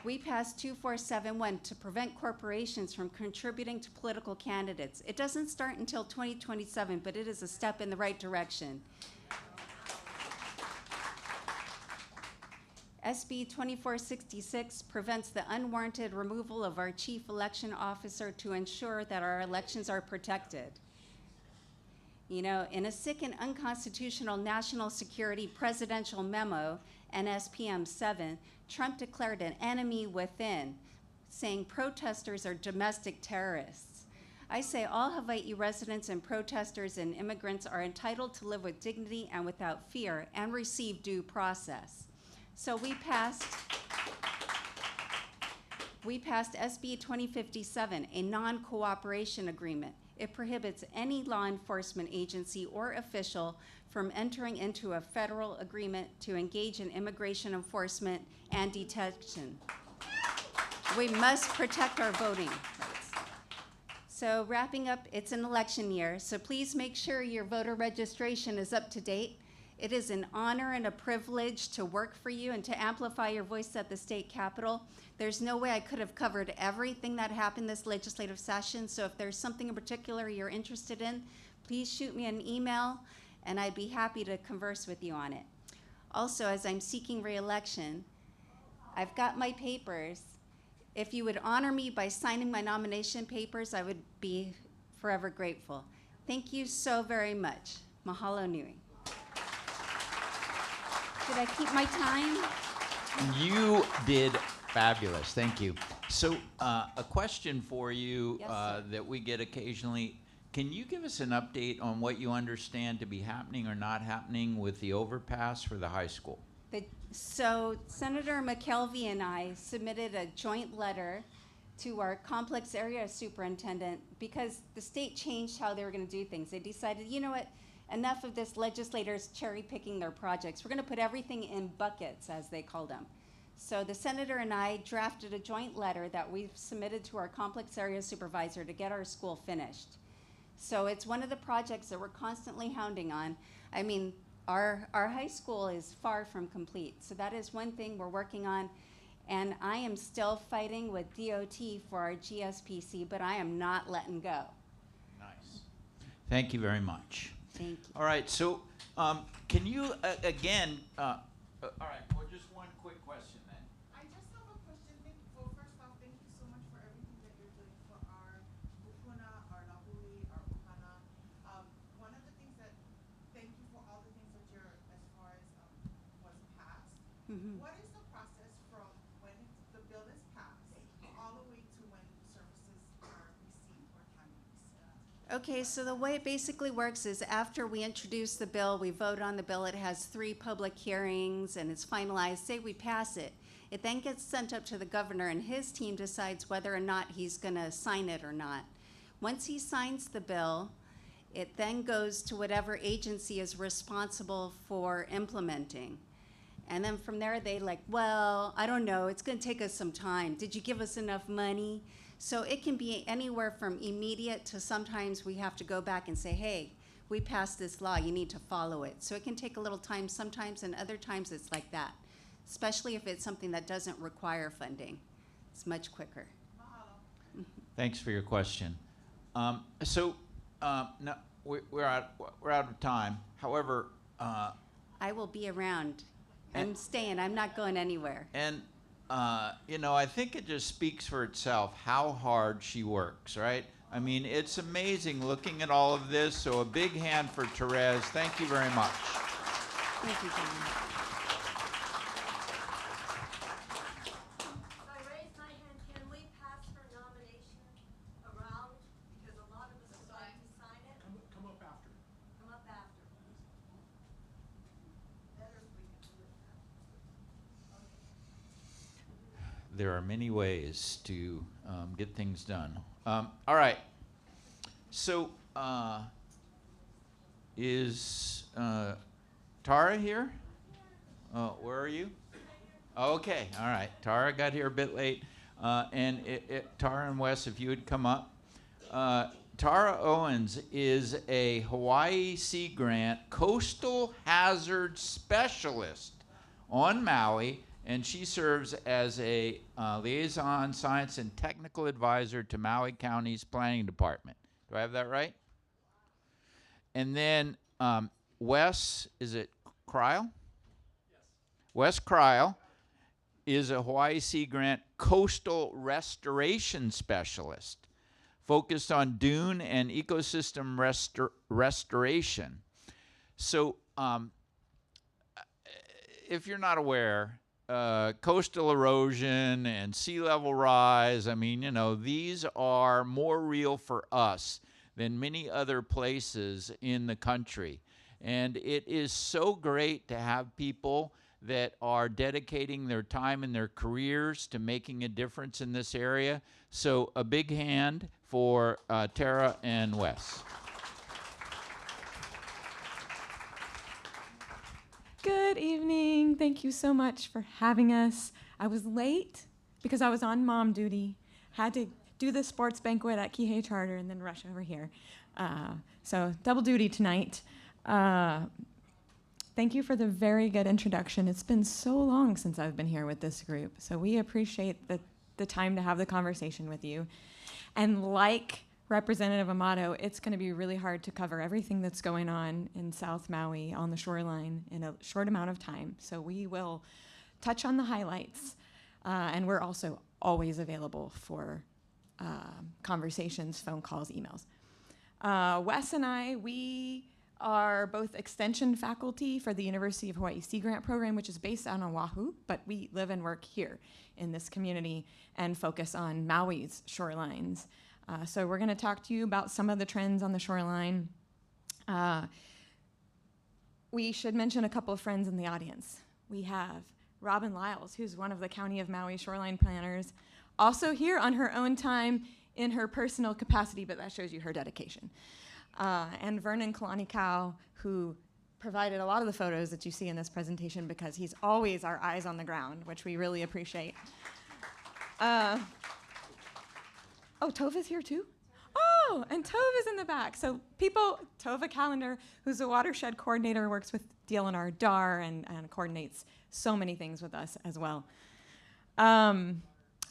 We passed 2471 to prevent corporations from contributing to political candidates. It doesn't start until 2027, but it is a step in the right direction. SB 2466 prevents the unwarranted removal of our chief election officer to ensure that our elections are protected. You know, in a sick and unconstitutional national security presidential memo, NSPM 7, Trump declared an enemy within, saying protesters are domestic terrorists. I say all Hawaii residents and protesters and immigrants are entitled to live with dignity and without fear and receive due process. So we passed SB 2057, a non-cooperation agreement. It prohibits any law enforcement agency or official from entering into a federal agreement to engage in immigration enforcement and detention. We must protect our voting rights. So wrapping up, it's an election year, so please make sure your voter registration is up to date. It is an honor and a privilege to work for you and to amplify your voice at the state capitol. There's no way I could have covered everything that happened this legislative session, so if there's something in particular you're interested in, please shoot me an email, and I'd be happy to converse with you on it. Also, as I'm seeking re-election, I've got my papers. If you would honor me by signing my nomination papers, I would be forever grateful. Thank you so very much. Mahalo nui. Did I keep my time? You did fabulous. Thank you. So, a question for you Yes, sir. that we get occasionally. Can you give us an update on what you understand to be happening or not happening with the overpass for the high school? So Senator McKelvey and I submitted a joint letter to our complex area superintendent because the state changed how they were going to do things. They decided, you know what, enough of this legislators cherry picking their projects. We're going to put everything in buckets, as they called them. So the senator and I drafted a joint letter that we've submitted to our complex area supervisor to get our school finished. So it's one of the projects that we're constantly hounding on. I mean, our high school is far from complete. So that is one thing we're working on. And I am still fighting with DOT for our GSPC, but I am not letting go. Nice. Thank you very much. Thank you. All right, so can you, again, all right, well, just one quick question then. I just have a question. Well, first off, thank you so much for everything that you're doing for our Bukuna, our Nahui, our Ohana. One of the things that, thank you for all the things that you're, as far as was passed. Mhm. What is the process from when the bill is passed all the way to when services are received or can be received? Okay, so the way it basically works is after we introduce the bill, we vote on the bill, it has 3 public hearings and it's finalized, say we pass it. It then gets sent up to the governor and his team decides whether or not he's gonna sign it or not. Once he signs the bill, it then goes to whatever agency is responsible for implementing. And then from there, they like, well, I don't know, it's gonna take us some time. Did you give us enough money? So it can be anywhere from immediate to sometimes we have to go back and say, hey, we passed this law, you need to follow it. So it can take a little time sometimes, and other times it's like that, especially if it's something that doesn't require funding. It's much quicker. Thanks for your question. No, we're out of time. However, I will be around. I'm staying, I'm not going anywhere. and you know, I think it just speaks for itself how hard she works, right? I mean, it's amazing looking at all of this. So a big hand for Terez. Thank you very much. Thank you, John. I raised my hand, can we pass her nomination around? Because a lot of us would like to sign it. Come up after. Come up after. Better if we can do it now. There are many ways to get things done. All right. So, is Tara here? Where are you? Okay. All right. Tara got here a bit late. And Tara and Wes, if you would come up. Tara Owens is a Hawaii Sea Grant Coastal Hazard Specialist on Maui, and she serves as a liaison science and technical advisor to Maui County's Planning Department. Do I have that right? And then Wes, is it Cryle? Yes. Wes Cryle is a Hawaii Sea Grant Coastal Restoration Specialist focused on dune and ecosystem restoration. So if you're not aware, coastal erosion and sea level rise, I mean, you know, these are more real for us than many other places in the country. And it is so great to have people that are dedicating their time and their careers to making a difference in this area. So a big hand for Tara and Wes. Good evening. Thank you so much for having us. I was late because I was on mom duty, had to do the sports banquet at Kīhei Charter and then rush over here. So double duty tonight. Thank you for the very good introduction. It's been so long since I've been here with this group, so we appreciate the time to have the conversation with you. And like Representative Amato, it's going to be really hard to cover everything that's going on in South Maui on the shoreline in a short amount of time. So we will touch on the highlights, and we're also always available for conversations, phone calls, emails. Wes and I, we are both extension faculty for the University of Hawaii Sea Grant Program, which is based on Oahu, but we live and work here in this community and focus on Maui's shorelines. So we're going to talk to you about some of the trends on the shoreline. We should mention a couple of friends in the audience. We have Robin Lyles, who's one of the County of Maui shoreline planners, also here on her own time in her personal capacity, but that shows you her dedication. And Vernon Kalanikau, who provided a lot of the photos that you see in this presentation because he's always our eyes on the ground, which we really appreciate. Oh, Tova's here too? Oh, and Tova's in the back. So Tova Callender, who's a watershed coordinator, works with DLNR DAR and coordinates so many things with us as well.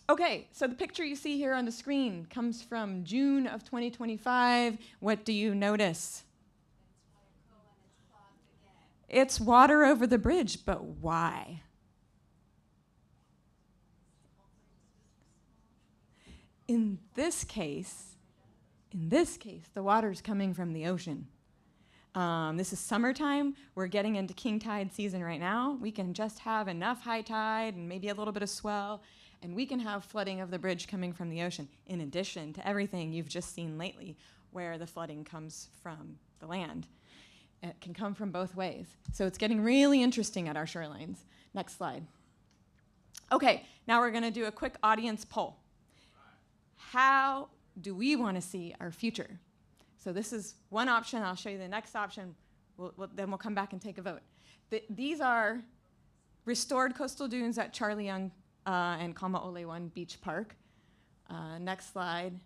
Okay, so the picture you see here on the screen comes from June of 2025. What do you notice? It's water over the bridge, but why? In this case, the water's coming from the ocean. This is summertime. We're getting into king tide season right now. We can just have enough high tide and maybe a little bit of swell, and we can have flooding of the bridge coming from the ocean, in addition to everything you've just seen lately, where the flooding comes from the land. It can come from both ways. So it's getting really interesting at our shorelines. Next slide. Okay, now we're going to do a quick audience poll. How do we want to see our future? So this is one option. I'll show you the next option. Then we'll come back and take a vote. These are restored coastal dunes at Charlie Young and Kamaole 1 Beach Park. Next slide.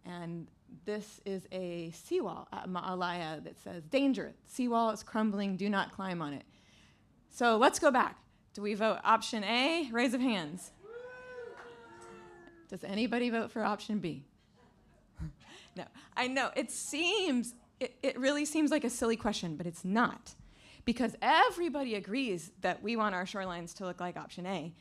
And this is a seawall at Ma'alaya that says, danger, seawall is crumbling, do not climb on it. So let's go back. Do we vote option A? Raise of hands. Does anybody vote for option B? No, I know, it really seems like a silly question, but it's not. Because everybody agrees that we want our shorelines to look like option A.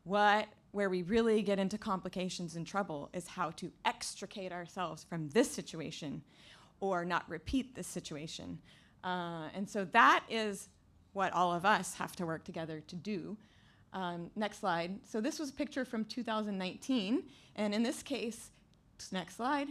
Where we really get into complications and trouble is how to extricate ourselves from this situation or not repeat this situation. And so that is what all of us have to work together to do. Next slide. So this was a picture from 2019, and in this case, next slide,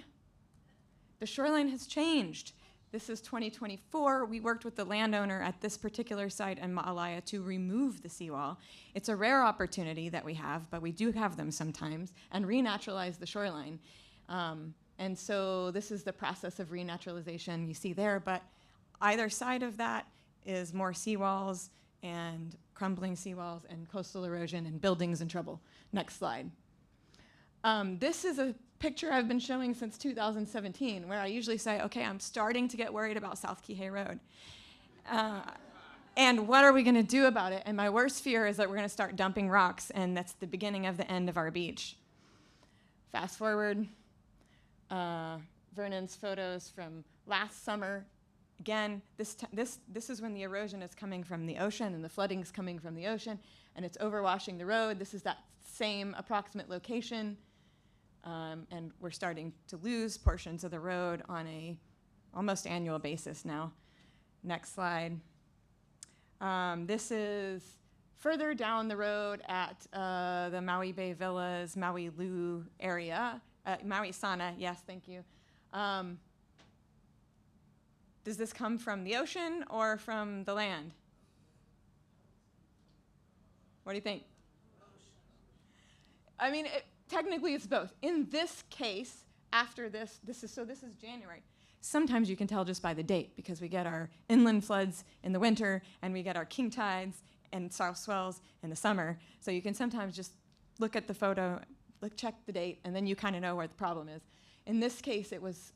the shoreline has changed. This is 2024. We worked with the landowner at this particular site in Ma'alaya to remove the seawall. It's a rare opportunity that we have, but we do have them sometimes, and renaturalize the shoreline. And so this is the process of renaturalization you see there, but either side of that is more seawalls and crumbling seawalls and coastal erosion and buildings in trouble. Next slide. This is a picture I've been showing since 2017, where I usually say, okay, I'm starting to get worried about South Kīhei Road. And what are we going to do about it? And my worst fear is that we're going to start dumping rocks, and that's the beginning of the end of our beach. Fast forward, Vernon's photos from last summer. Again, this is when the erosion is coming from the ocean and the flooding is coming from the ocean, and it's overwashing the road. This is that same approximate location, and we're starting to lose portions of the road on a almost annual basis now. Next slide. This is further down the road at the Maui Bay Villas, Maui Lu area, Maui Sana, yes, thank you. Does this come from the ocean or from the land? What do you think? I mean, technically it's both. In this case, after this is January. Sometimes you can tell just by the date, because we get our inland floods in the winter and we get our king tides and south swells in the summer. So you can sometimes just look at the photo, check the date, and then you kind of know where the problem is. In this case, it was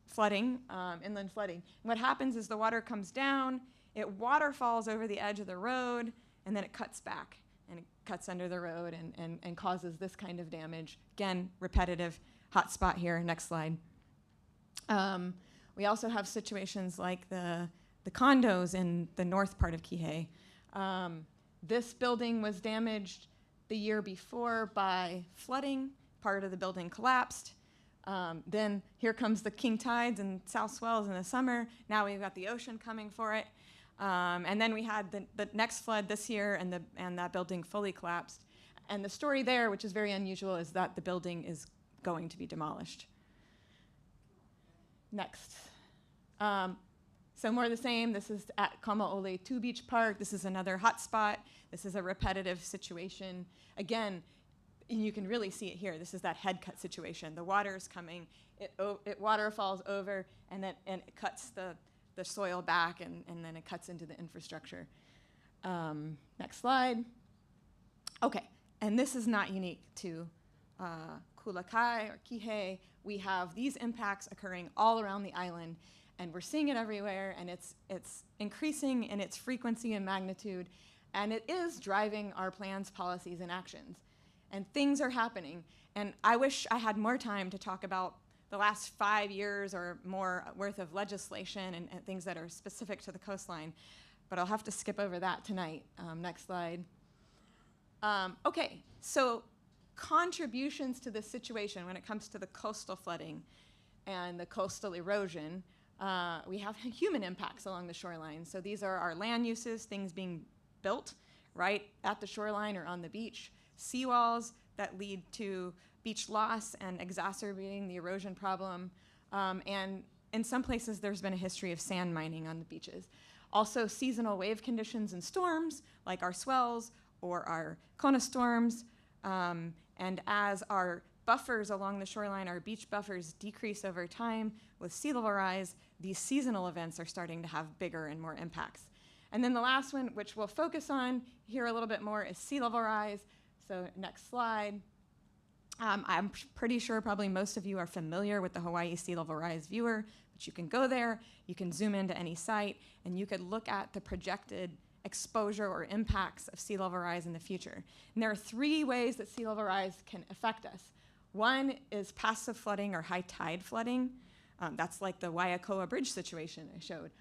flooding, inland flooding. And what happens is the water comes down, it waterfalls over the edge of the road, and then it cuts back, and it cuts under the road and causes this kind of damage. Again, repetitive. hot spot here. Next slide. We also have situations like the condos in the north part of Kīhei. This building was damaged the year before by flooding. Part of the building collapsed. Then here comes the king tides and south swells in the summer. Now we've got the ocean coming for it. And then we had the next flood this year, and that building fully collapsed. And the story there, which is very unusual, is that the building is going to be demolished. Next. So more of the same. This is at Kamaole 2 Beach Park. This is another hot spot. This is a repetitive situation. Again, you can really see it here. This is that head cut situation. The water is coming. It waterfalls over, and it cuts the soil back, and then it cuts into the infrastructure. Next slide. Okay, and this is not unique to Kulakai or Kīhei. We have these impacts occurring all around the island, and we're seeing it everywhere, and it's increasing in its frequency and magnitude, and it is driving our plans, policies, and actions. And things are happening. And I wish I had more time to talk about the last 5 years or more worth of legislation and things that are specific to the coastline, but I'll have to skip over that tonight. Next slide. Okay, so contributions to this situation when it comes to the coastal flooding and the coastal erosion, we have human impacts along the shoreline. So these are our land uses, things being built right at the shoreline or on the beach, seawalls that lead to beach loss and exacerbating the erosion problem. And in some places, there's been a history of sand mining on the beaches. Also, seasonal wave conditions and storms, like our swells or our Kona storms. And as our buffers along the shoreline, our beach buffers decrease over time with sea level rise, these seasonal events are starting to have bigger and more impacts. And then the last one, which we'll focus on here a little bit more, is sea level rise. So next slide. I'm pretty sure probably most of you are familiar with the Hawaii Sea Level Rise Viewer, but you can go there, you can zoom into any site, and you could look at the projected exposure or impacts of sea level rise in the future. And there are 3 ways that sea level rise can affect us. One is passive flooding or high tide flooding. That's like the Waiakoa Bridge situation I showed.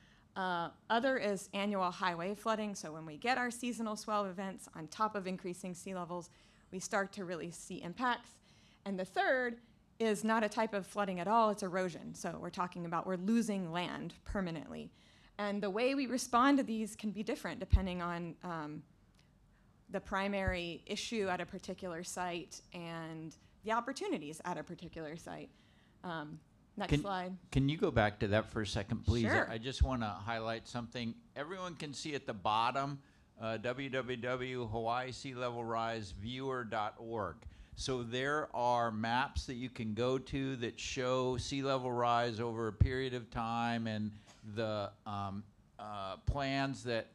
Other is annual high wave flooding. So when we get our seasonal swell events on top of increasing sea levels, we start to really see impacts. And the third is not a type of flooding at all, it's erosion. So we're talking about we're losing land permanently. And the way we respond to these can be different depending on the primary issue at a particular site and the opportunities at a particular site. Next slide. Can you go back to that for a second, please? Sure. I just want to highlight something. Everyone can see at the bottom, www.hawaiisealevelriseviewer.org. So there are maps that you can go to that show sea level rise over a period of time and the plans that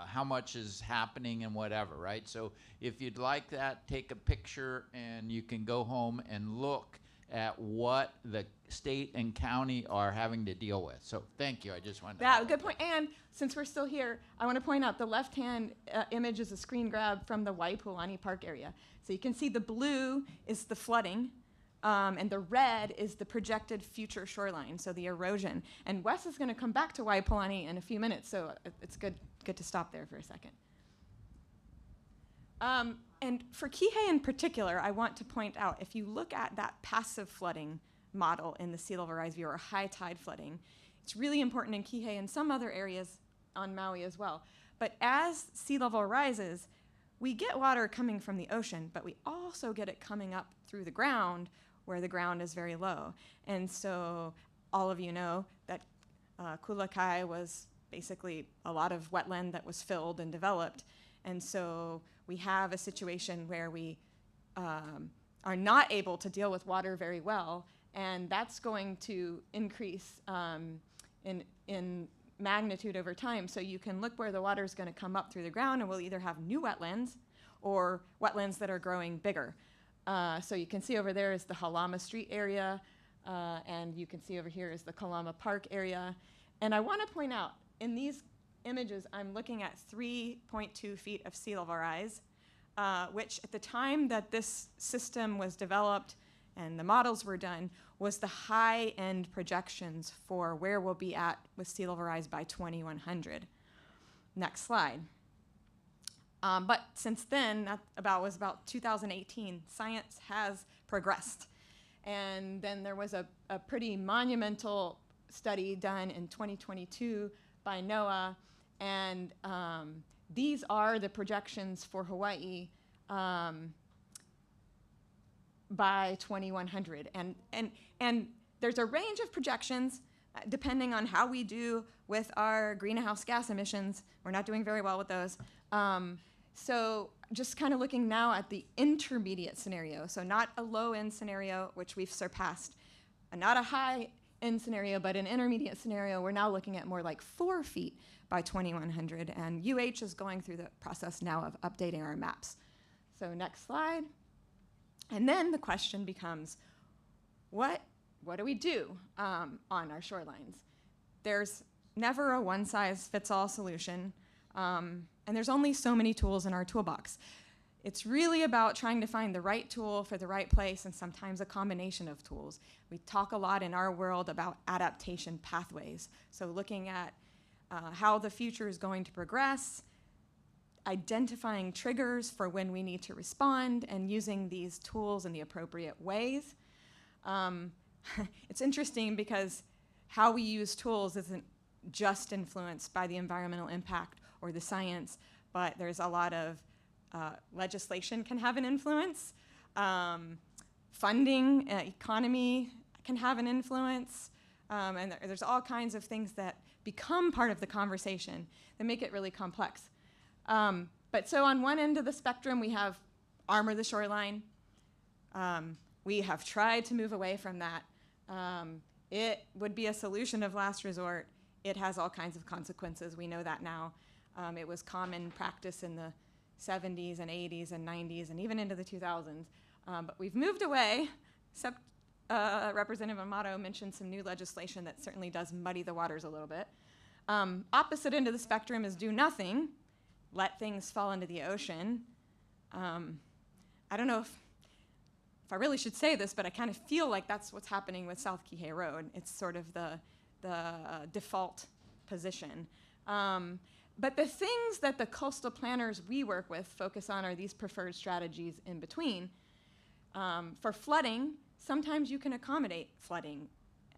how much is happening and whatever, right? So if you'd like that, take a picture and you can go home and look at what the state and county are having to deal with. So thank you. I just wanted to Yeah, good point. And since we're still here, I want to point out the left-hand image is a screen grab from the Waipulani Park area. So you can see the blue is the flooding, and the red is the projected future shoreline, so the erosion. And Wes is going to come back to Waipulani in a few minutes, so it's good to stop there for a second. And for Kīhei in particular, I want to point out, if you look at that passive flooding model in the sea level rise view, or high tide flooding, it's really important in Kīhei and some other areas on Maui as well. But as sea level rises, we get water coming from the ocean, but we also get it coming up through the ground where the ground is very low. And so all of you know that Kulakai was basically a lot of wetland that was filled and developed. And so we have a situation where we are not able to deal with water very well, and that's going to increase in magnitude over time. So you can look where the water is going to come up through the ground, and we'll either have new wetlands or wetlands that are growing bigger. So you can see over there is the Halama Street area, and you can see over here is the Kalama Park area. And I want to point out, in these images, I'm looking at 3.2 feet of sea level rise, which at the time that this system was developed and the models were done, was the high-end projections for where we'll be at with sea level rise by 2100. Next slide. But since then, that was about 2018, science has progressed. And then there was a pretty monumental study done in 2022 by NOAA, and these are the projections for Hawaii by 2100. And there's a range of projections depending on how we do with our greenhouse gas emissions. We're not doing very well with those. So just kind of looking now at the intermediate scenario, so not a low-end scenario, which we've surpassed, not a high-end scenario, but an intermediate scenario, we're now looking at more like 4 feet by 2100, and UH is going through the process now of updating our maps. So next slide. And then the question becomes, what do we do on our shorelines? There's never a one-size-fits-all solution. And there's only so many tools in our toolbox. It's really about trying to find the right tool for the right place, and sometimes a combination of tools. We talk a lot in our world about adaptation pathways. So looking at how the future is going to progress, identifying triggers for when we need to respond, and using these tools in the appropriate ways. It's interesting because how we use tools isn't just influenced by the environmental impact or the science, but there's a lot of legislation can have an influence. Funding, economy can have an influence. And there's all kinds of things that become part of the conversation that make it really complex. But so on one end of the spectrum, we have armor the shoreline. We have tried to move away from that. It would be a solution of last resort. It has all kinds of consequences. We know that now. It was common practice in the 70s and 80s and 90s and even into the 2000s. But we've moved away, except Representative Amato mentioned some new legislation that certainly does muddy the waters a little bit. Opposite end of the spectrum is do nothing, let things fall into the ocean. I don't know if I really should say this, but I kind of feel like that's what's happening with South Kīhei Road. It's sort of the default position. But the things that the coastal planners we work with focus on are these preferred strategies in between. For flooding, sometimes you can accommodate flooding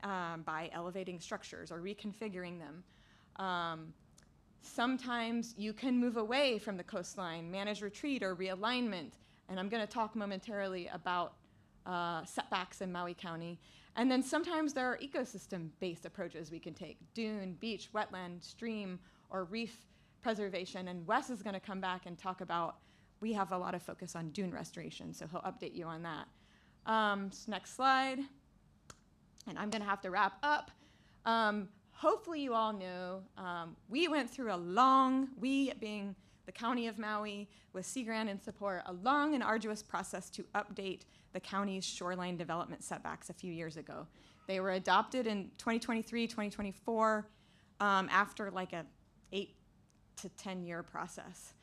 by elevating structures or reconfiguring them. Sometimes you can move away from the coastline, manage retreat or realignment, and I'm going to talk momentarily about setbacks in Maui County. And then sometimes there are ecosystem-based approaches we can take, dune, beach, wetland, stream, or reef preservation. And Wes is going to come back and talk about, we have a lot of focus on dune restoration, so he'll update you on that. Next slide. And I'm going to have to wrap up. Hopefully you all know, we went through a long, we being the County of Maui with Sea Grant and support, a long and arduous process to update the county's shoreline development setbacks a few years ago. They were adopted in 2023, 2024, after like a 8 to 10 year process,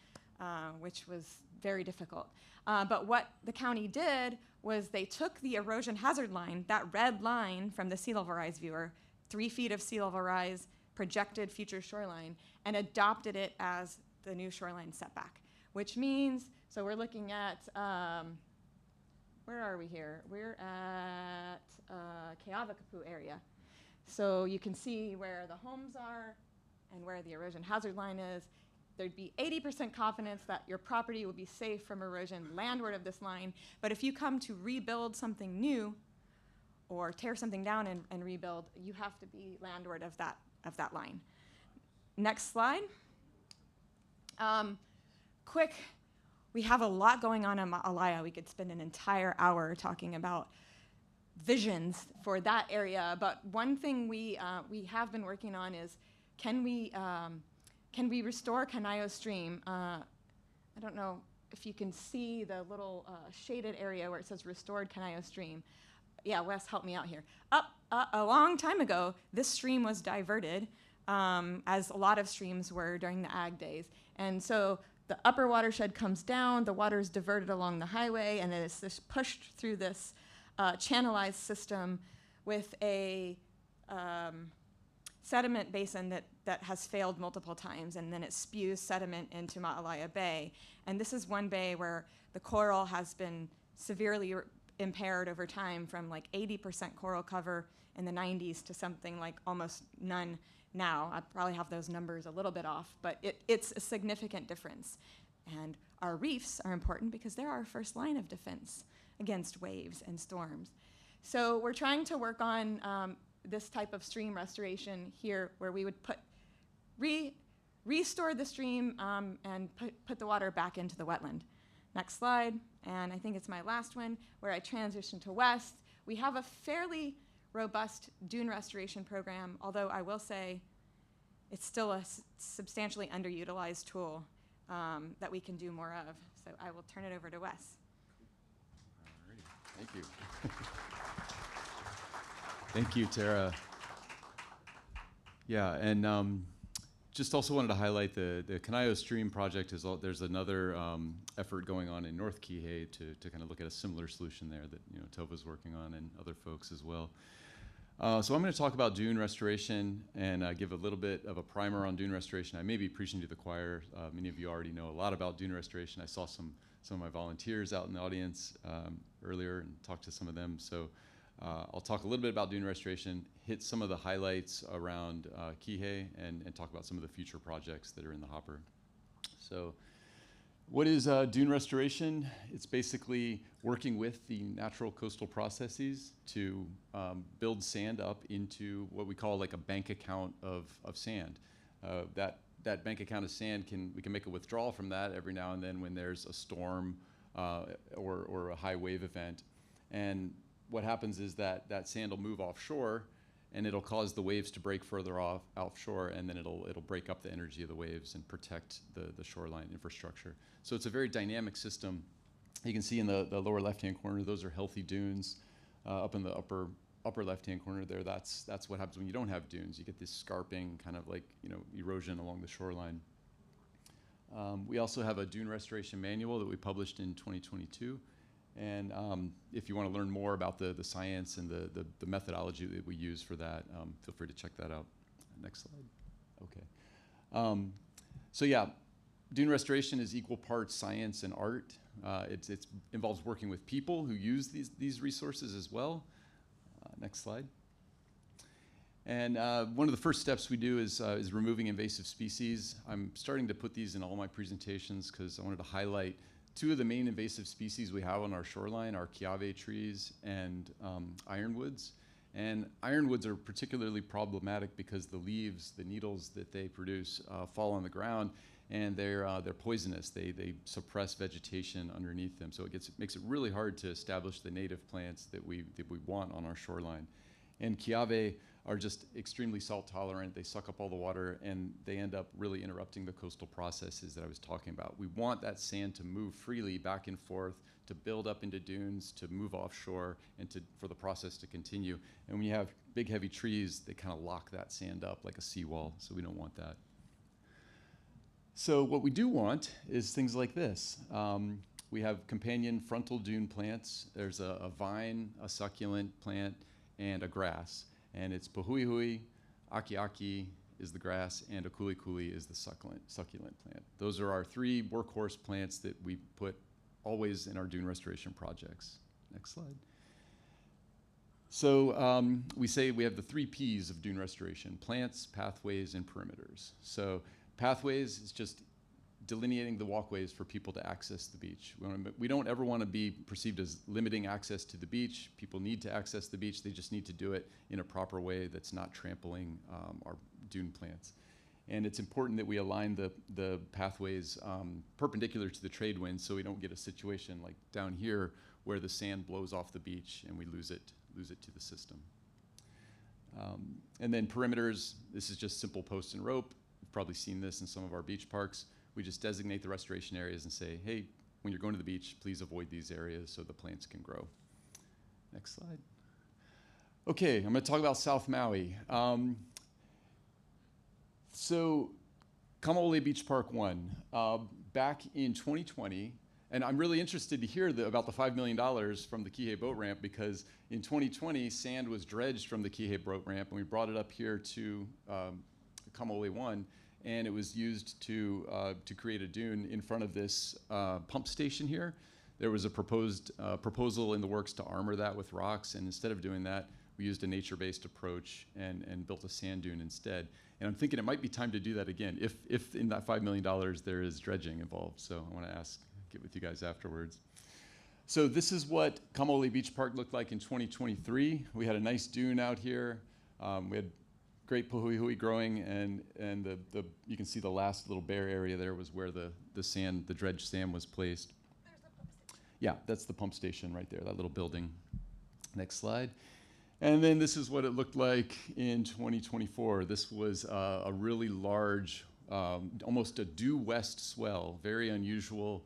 which was very difficult. But what the county did was they took the erosion hazard line, that red line from the sea level rise viewer, 3 feet of sea level rise, projected future shoreline, and adopted it as the new shoreline setback, which means, so we're looking at, where are we here? We're at Keavakapu area. So you can see where the homes are and where the erosion hazard line is. There'd be 80% confidence that your property will be safe from erosion landward of this line. But if you come to rebuild something new or tear something down and rebuild, you have to be landward of that line. Next slide. Quick, we have a lot going on in Ma'alaya. We could spend an entire hour talking about visions for that area. But one thing we have been working on is, can we restore Kanaio Stream? I don't know if you can see the little shaded area where it says restored Kanaio Stream. Yeah, Wes, help me out here. A long time ago, this stream was diverted, as a lot of streams were during the ag days. And so the upper watershed comes down, the water is diverted along the highway, and then it's just pushed through this channelized system with a sediment basin that has failed multiple times, and then it spews sediment into Ma'alaya Bay. And this is one bay where the coral has been severely impaired over time, from like 80% coral cover in the 90s to something like almost none now. I probably have those numbers a little bit off, but it's a significant difference. And our reefs are important because they're our first line of defense against waves and storms. So we're trying to work on this type of stream restoration here, where we would restore the stream and put the water back into the wetland. Next slide, and I think it's my last one, where I transition to West. We have a fairly robust dune restoration program, although I will say it's still a substantially underutilized tool that we can do more of. So I will turn it over to Wes. Alrighty, thank you. Thank you, Tara. Yeah, and just also wanted to highlight the Kanayo Stream project. There's another effort going on in North Kīhei to kind of look at a similar solution there that Tova's working on, and other folks as well. So I'm going to talk about dune restoration and give a little bit of a primer on dune restoration. I may be preaching to the choir. Many of you already know a lot about dune restoration. I saw some of my volunteers out in the audience earlier and talked to some of them. So I'll talk a little bit about dune restoration, hit some of the highlights around Kīhei, and talk about some of the future projects that are in the hopper. So what is dune restoration? It's basically working with the natural coastal processes to build sand up into what we call like a bank account of sand. That bank account of sand, we can make a withdrawal from that every now and then when there's a storm or a high wave event. And what happens is that sand will move offshore, and it'll cause the waves to break further offshore, and then it'll break up the energy of the waves and protect the shoreline infrastructure. So it's a very dynamic system. You can see in the lower left-hand corner, those are healthy dunes. Up in the upper left-hand corner there, that's what happens when you don't have dunes. You get this scarping, kind of like erosion along the shoreline. We also have a dune restoration manual that we published in 2022. And if you want to learn more about the science and the methodology that we use for that, feel free to check that out. Next slide. Okay. So yeah, dune restoration is equal parts science and art. It involves working with people who use these resources as well. Next slide. And one of the first steps we do is removing invasive species. I'm starting to put these in all my presentations because I wanted to highlight two of the main invasive species we have on our shoreline are Kīhei trees and ironwoods. And ironwoods are particularly problematic because the leaves, the needles that they produce, fall on the ground, and they're poisonous. They suppress vegetation underneath them, so it makes it really hard to establish the native plants that we want on our shoreline. And Kīhei are just extremely salt tolerant. They suck up all the water, and they end up really interrupting the coastal processes that I was talking about. We want that sand to move freely back and forth, to build up into dunes, to move offshore, and for the process to continue. And when you have big, heavy trees, they kind of lock that sand up like a seawall, so we don't want that. So what we do want is things like this. We have companion frontal dune plants. There's a vine, a succulent plant, and a grass. And it's Pahuihui, Aki is the grass, and Akulikuli is the succulent plant. Those are our three workhorse plants that we put always in our dune restoration projects. Next slide. So we say we have the 3 Ps of dune restoration: plants, pathways, and perimeters. So pathways is just delineating the walkways for people to access the beach. We don't ever want to be perceived as limiting access to the beach. People need to access the beach. They just need to do it in a proper way that's not trampling our dune plants. And it's important that we align the pathways perpendicular to the trade winds, so we don't get a situation like down here where the sand blows off the beach and we lose it to the system. And then perimeters, this is just simple post and rope. You've probably seen this in some of our beach parks. We just designate the restoration areas and say, hey, when you're going to the beach, please avoid these areas so the plants can grow. Next slide. Okay, I'm going to talk about South Maui. So Kamaole Beach Park 1. Back in 2020, And I'm really interested to hear about the $5 million from the Kīhei boat ramp, because in 2020, sand was dredged from the Kīhei boat ramp, and we brought it up here to Kamole 1, and it was used to create a dune in front of this pump station here. There was a proposal in the works to armor that with rocks, and instead of doing that, we used a nature-based approach and built a sand dune instead. And I'm thinking it might be time to do that again, if in that $5 million there is dredging involved. So I want to get with you guys afterwards. So this is what Kamole Beach Park looked like in 2023. We had a nice dune out here. We had great puhui growing, and you can see the last little bare area there was where the dredged sand was placed. Yeah, that's the pump station right there, that little building. Next slide. And then this is what it looked like in 2024. This was a really large, almost a due west swell, very unusual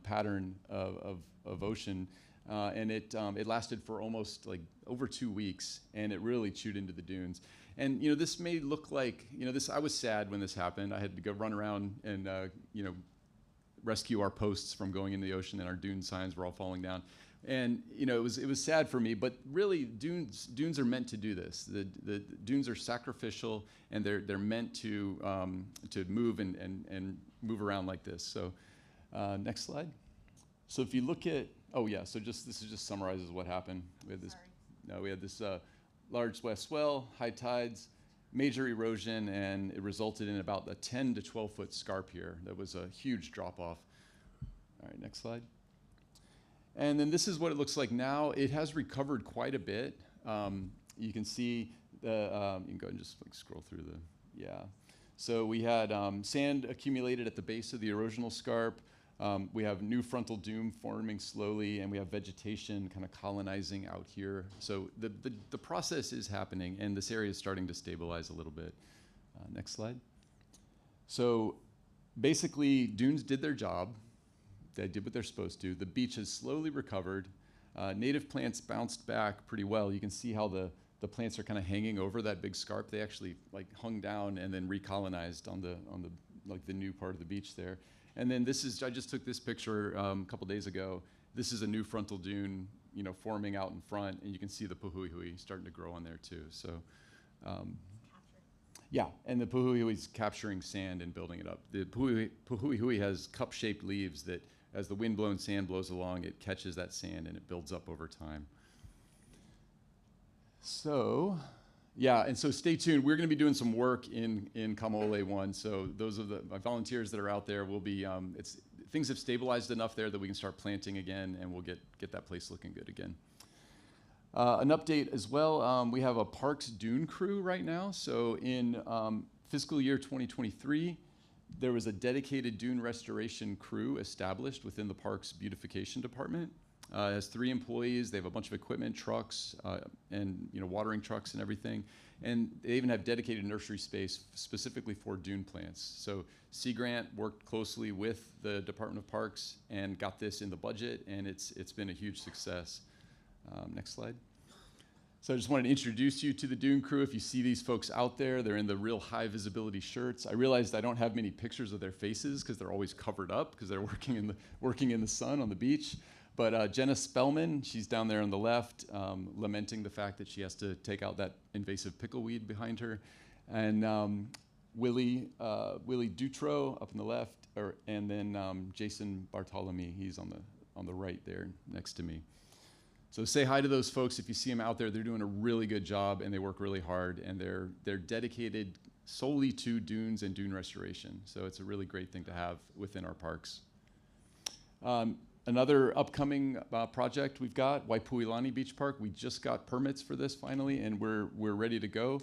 pattern of ocean. And it lasted for almost like over 2 weeks, and it really chewed into the dunes. And this may look like, I was sad when this happened. I had to go run around and rescue our posts from going into the ocean, and our dune signs were all falling down. And it was sad for me, but really dunes are meant to do this. The dunes are sacrificial, and they're meant to move and move around like this. So next slide. So if you look at, so this just summarizes what happened. We had this large west swell, high tides, major erosion, and it resulted in about a 10 to 12 foot scarp here. That was a huge drop off. All right, next slide. And then this is what it looks like now. It has recovered quite a bit. You can see you can go and just scroll through So we had sand accumulated at the base of the erosional scarp. We have new frontal dune forming slowly, and we have vegetation kind of colonizing out here. So the process is happening, and this area is starting to stabilize a little bit. Next slide. So basically, dunes did their job. They did what they're supposed to. The beach has slowly recovered. Native plants bounced back pretty well. You can see how the plants are kind of hanging over that big scarp. They actually hung down and then recolonized on the new part of the beach there. And then I just took this picture a couple days ago. This is a new frontal dune, forming out in front, and you can see the puhui starting to grow on there too. So, yeah, and the puhui is capturing sand and building it up. The puhui has cup-shaped leaves that, as the wind-blown sand blows along, it catches that sand and it builds up over time. So, yeah, and so stay tuned. We're going to be doing some work in Kamole 1. So those of my volunteers that are out there will be, things have stabilized enough there that we can start planting again, and we'll get that place looking good again. An update as well, we have a Parks Dune crew right now. So in fiscal year 2023, there was a dedicated dune restoration crew established within the Parks Beautification Department. It has 3 employees. They have a bunch of equipment, trucks, and watering trucks and everything. And they even have dedicated nursery space specifically for dune plants. So Sea Grant worked closely with the Department of Parks and got this in the budget, and it's been a huge success. Next slide. So I just wanted to introduce you to the dune crew. If you see these folks out there, they're in the real high visibility shirts. I realized I don't have many pictures of their faces because they're always covered up because they're working in the sun on the beach. But Jenna Spellman, she's down there on the left, lamenting the fact that she has to take out that invasive pickleweed behind her. And Willie Dutro up on the left, and then Jason Bartolome, he's on the right there next to me. So say hi to those folks if you see them out there. They're doing a really good job, and they work really hard, and they're dedicated solely to dunes and dune restoration. So it's a really great thing to have within our parks. Another upcoming project we've got, Waipuilani Beach Park. We just got permits for this finally, and we're ready to go.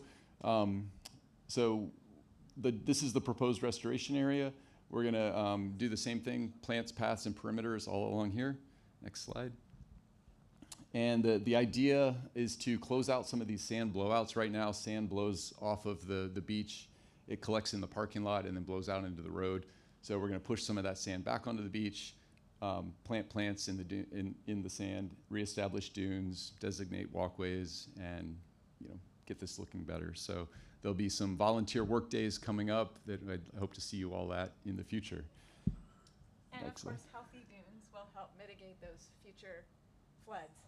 This is the proposed restoration area. We're gonna do the same thing, plants, paths, and perimeters all along here. Next slide. And the idea is to close out some of these sand blowouts. Right now, sand blows off of the beach. It collects in the parking lot and then blows out into the road. So we're gonna push some of that sand back onto the beach, plant plants in the sand, reestablish dunes, designate walkways, and get this looking better. So there'll be some volunteer work days coming up that I hope to see you all at in the future. And Excellent. of course, healthy dunes. help mitigate those future floods.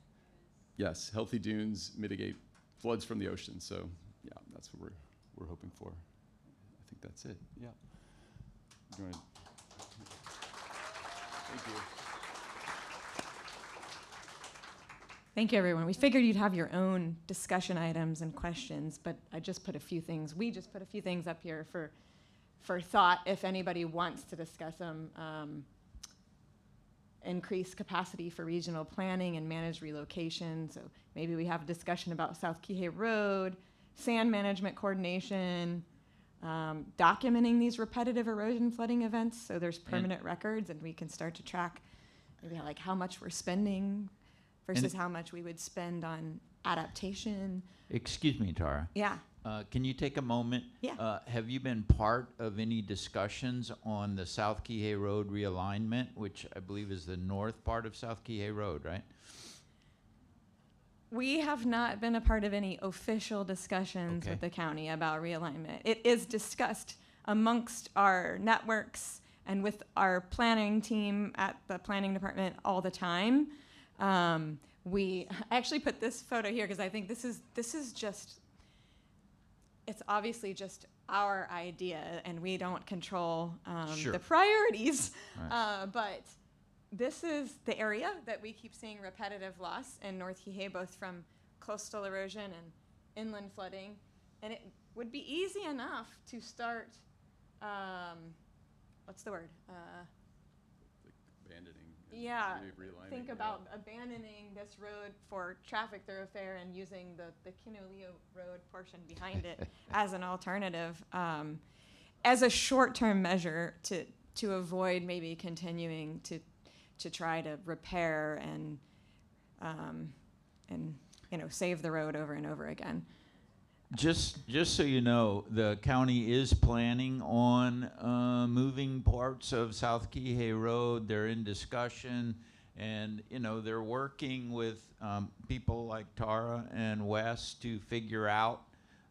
Yes, healthy dunes mitigate floods from the ocean. So yeah, that's what we're hoping for. I think that's it. Yeah. You wanna- Thank you. Thank you, everyone. We figured you'd have your own discussion items and questions, but we just put a few things up here for thought if anybody wants to discuss them. Increase capacity for regional planning and managed relocation. So maybe we have a discussion about South Kīhei Road, sand management coordination, documenting these repetitive erosion flooding events so there's permanent records and we can start to track maybe like how much we're spending versus how much we would spend on adaptation. Excuse me, Tara. Yeah. Can you take a moment? Yeah. Have you been part of any discussions on the South Kīhei Road realignment, which I believe is the north part of South Kīhei Road, right? We have not been a part of any official discussions with the county about realignment. It is discussed amongst our networks and with our planning team at the planning department all the time. We actually put this photo here because I think this is just, it's obviously just our idea and we don't control the priorities. Right. But this is the area that we keep seeing repetitive loss in North Kīhei, both from coastal erosion and inland flooding. And it would be easy enough to start, what's the word? Abandoning. Yeah, Realigning. think about abandoning this road for traffic thoroughfare and using the Kinoleo Road portion behind it as an alternative, as a short-term measure to avoid maybe continuing to try to repair and save the road over and over again. Just so you know, the county is planning on moving parts of South Kīhei Road. They're in discussion, and they're working with people like Tara and Wes to figure out.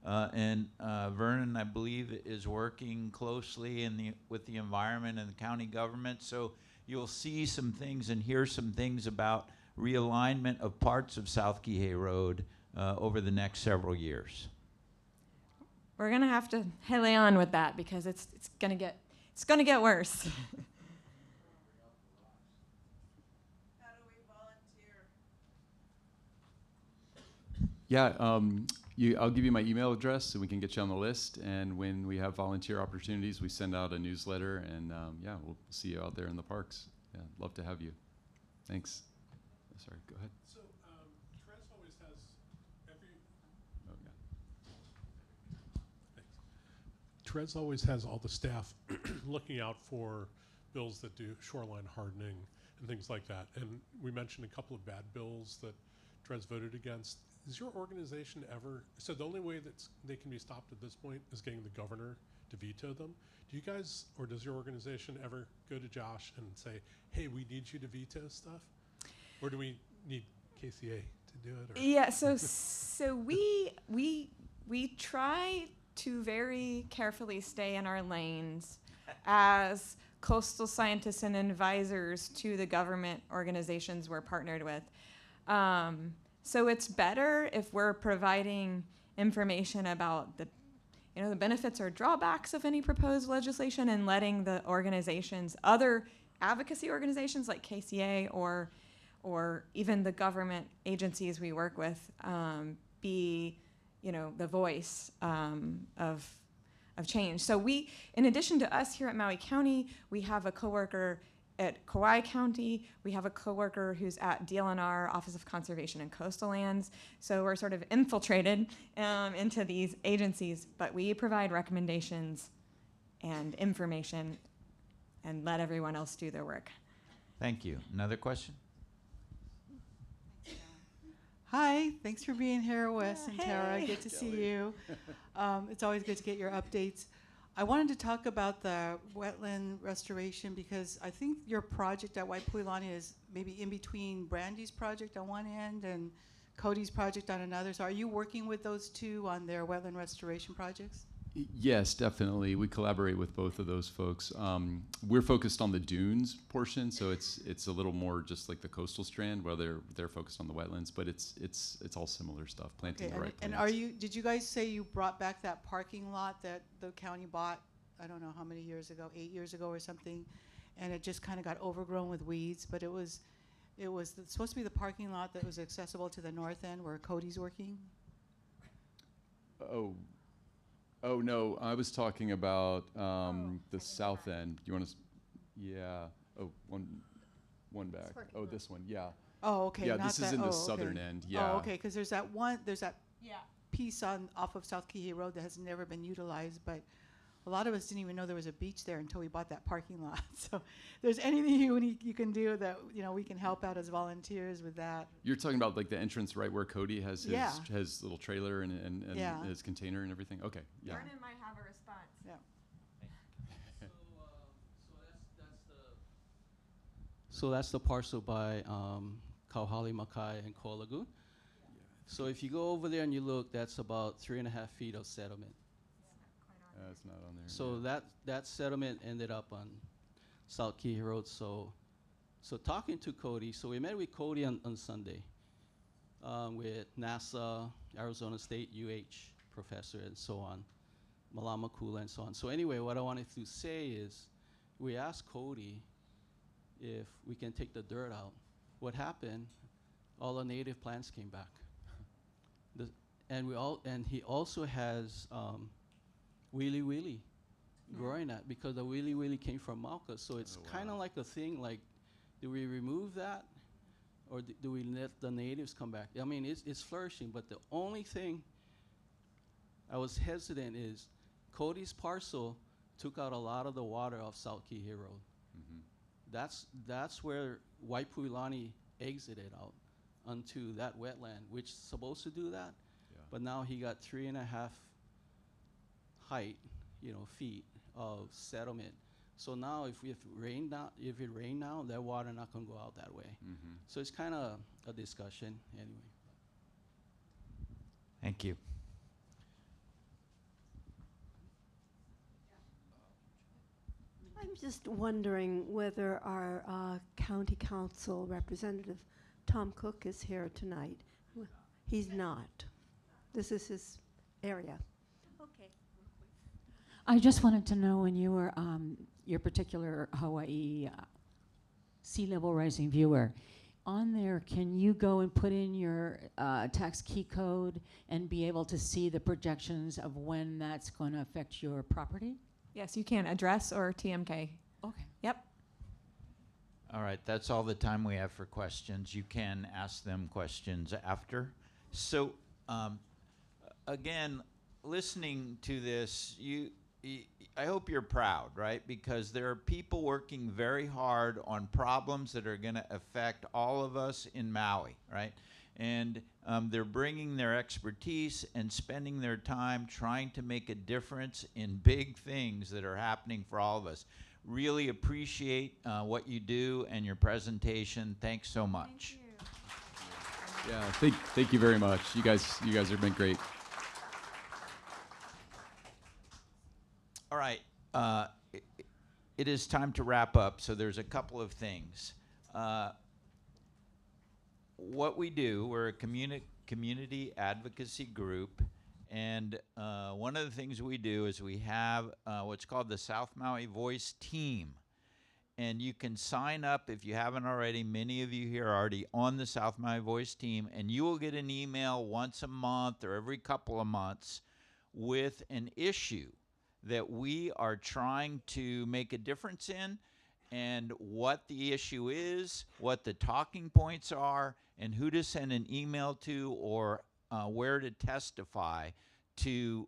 And Vernon, I believe, is working closely with the environment and the county government. So you'll see some things and hear some things about realignment of parts of South Kīhei Road over the next several years. We're gonna have to heli on with that because it's gonna get worse. How do we volunteer? Yeah, I'll give you my email address so we can get you on the list. And when we have volunteer opportunities, we send out a newsletter. And we'll see you out there in the parks. Yeah, love to have you. Thanks. Sorry, go ahead. So Terez always has Terez always has all the staff looking out for bills that do shoreline hardening and things like that. And we mentioned a couple of bad bills that Terez voted against. Is your organization ever, so the only way that they can be stopped at this point is getting the governor to veto them? Do you guys, or does your organization ever go to Josh and say, hey, we need you to veto stuff? Or do we need KCA to do it? Or? Yeah, so we try to very carefully stay in our lanes as coastal scientists and advisors to the government organizations we're partnered with. So it's better if we're providing information about the benefits or drawbacks of any proposed legislation and letting the organizations, other advocacy organizations like KCA or even the government agencies we work with, be the voice of change. So we, in addition to us here at Maui County, we have a coworker at Kauai County. We have a coworker who's at DLNR, Office of Conservation and Coastal Lands. So we're sort of infiltrated into these agencies, but we provide recommendations and information and let everyone else do their work. Thank you. Another question? Hi, thanks for being here, Wes and Tara. Hey. Good to see you. It's always good to get your updates. I wanted to talk about the wetland restoration because I think your project at Waipuilani is maybe in between Brandy's project on one end and Cody's project on another. So are you working with those two on their wetland restoration projects? Yes, definitely. We collaborate with both of those folks. We're focused on the dunes portion, so it's a little more just like the coastal strand, where they're focused on the wetlands, but it's all similar stuff. Planting the right and plants. did you guys say you brought back that parking lot that the county bought, I don't know how many years ago, 8 years ago or something, and it just kind of got overgrown with weeds, but it was supposed to be the parking lot that was accessible to the north end where Cody's working? Oh no, I was talking about the south end. You want to? Yeah. Oh, one back. Oh, this one. Yeah. Oh, okay. Yeah, not this is that, in the okay. southern end. Yeah. Oh, okay. Because there's that piece off of South Kīhei Road that has never been utilized, but a lot of us didn't even know there was a beach there until we bought that parking lot. So, if there's anything you can do that we can help out as volunteers with that. You're talking about like the entrance right where Cody has his Yeah. his little trailer and Yeah. his container and everything. Okay. Yeah. Vernon might have a response. Yeah. So that's the parcel by Kauhali, Makai, and Ko Lagoon. So if you go over there and you look, that's about 3.5 feet of sediment. It's not on there. So that sediment ended up on South Kīhei Road. So talking to Cody, so we met with Cody on Sunday with NASA, Arizona State, professor, and so on, Malama Kula, and so on. So anyway, what I wanted to say is we asked Cody if we can take the dirt out. What happened? All the native plants came back. And he also has Wheelie Wheelie growing that, because the Wheelie Wheelie came from Malka. So it's kind of like a thing, like, do we remove that or do we let the natives come back? I mean, it's flourishing, but the only thing I was hesitant is Cody's parcel took out a lot of the water off South Kīhei Road. Mm-hmm. That's where Waipuilani exited out onto that wetland, which is supposed to do that. Yeah. But now he got 3.5 height, feet of settlement. So now if it rain now, that water not gonna go out that way. Mm-hmm. So it's kind of a discussion anyway. Thank you. I'm just wondering whether our county council representative, Tom Cook, is here tonight. He's not. This is his area. Okay. I just wanted to know, when you were your particular Hawaii sea level rising viewer, on there, can you go and put in your tax key code and be able to see the projections of when that's going to affect your property? Yes, you can. Address or TMK. Okay. Yep. All right, that's all the time we have for questions. You can ask them questions after. So, again, listening to this, I hope you're proud, right? Because there are people working very hard on problems that are going to affect all of us in Maui, right? And they're bringing their expertise and spending their time trying to make a difference in big things that are happening for all of us. Really appreciate what you do and your presentation. Thanks so much. Thank you. Yeah. Thank you very much. You guys have been great. All right, it is time to wrap up, so there's a couple of things. What we do, we're a community advocacy group, and one of the things we do is we have what's called the South Maui Voice Team. And you can sign up if you haven't already. Many of you here are already on the South Maui Voice Team, and you will get an email once a month or every couple of months with an issue that we are trying to make a difference in, and what the issue is, what the talking points are, and who to send an email to, or where to testify to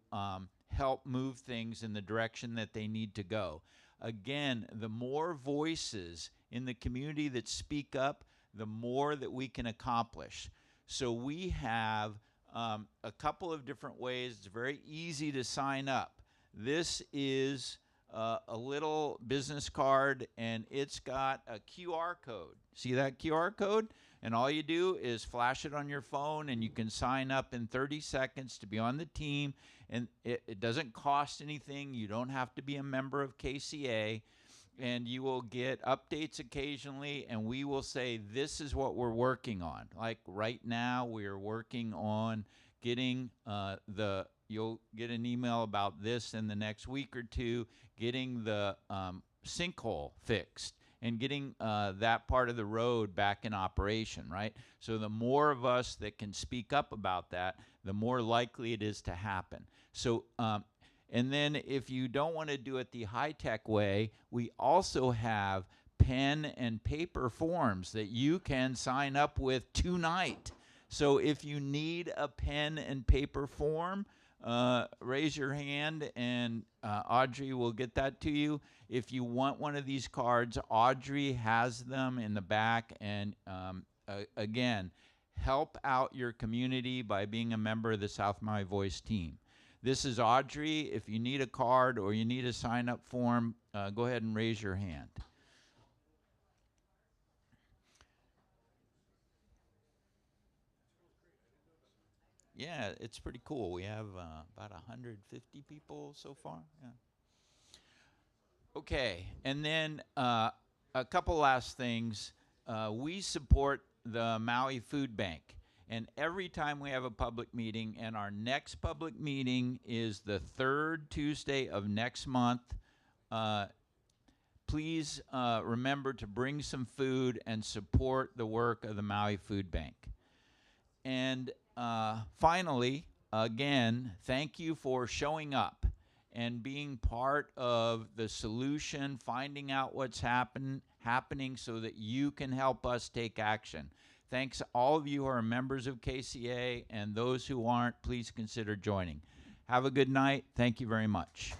help move things in the direction that they need to go. Again, the more voices in the community that speak up, the more that we can accomplish. So we have a couple of different ways. It's very easy to sign up. This is a little business card, and it's got a QR code. See that QR code? And all you do is flash it on your phone, and you can sign up in 30 seconds to be on the team. And it doesn't cost anything. You don't have to be a member of KCA. And you will get updates occasionally, and we will say, this is what we're working on. Like right now, we are working on getting you'll get an email about this in the next week or two, getting the sinkhole fixed and getting that part of the road back in operation, right? So the more of us that can speak up about that, the more likely it is to happen. So, and then if you don't want to do it the high-tech way, we also have pen and paper forms that you can sign up with tonight. So if you need a pen and paper form, raise your hand, and Audrey will get that to you. If you want one of these cards, Audrey has them in the back. And again, help out your community by being a member of the South Maui Voice team. This is Audrey. If you need a card or you need a sign-up form, go ahead and raise your hand. Yeah, it's pretty cool. We have about 150 people so far. Yeah. Okay, and then a couple last things. We support the Maui Food Bank. And every time we have a public meeting, and our next public meeting is the 3rd Tuesday of next month, please remember to bring some food and support the work of the Maui Food Bank. And finally, again, thank you for showing up and being part of the solution, finding out what's happening so that you can help us take action. Thanks all of you who are members of KCA, and those who aren't, please consider joining. Have a good night. Thank you very much.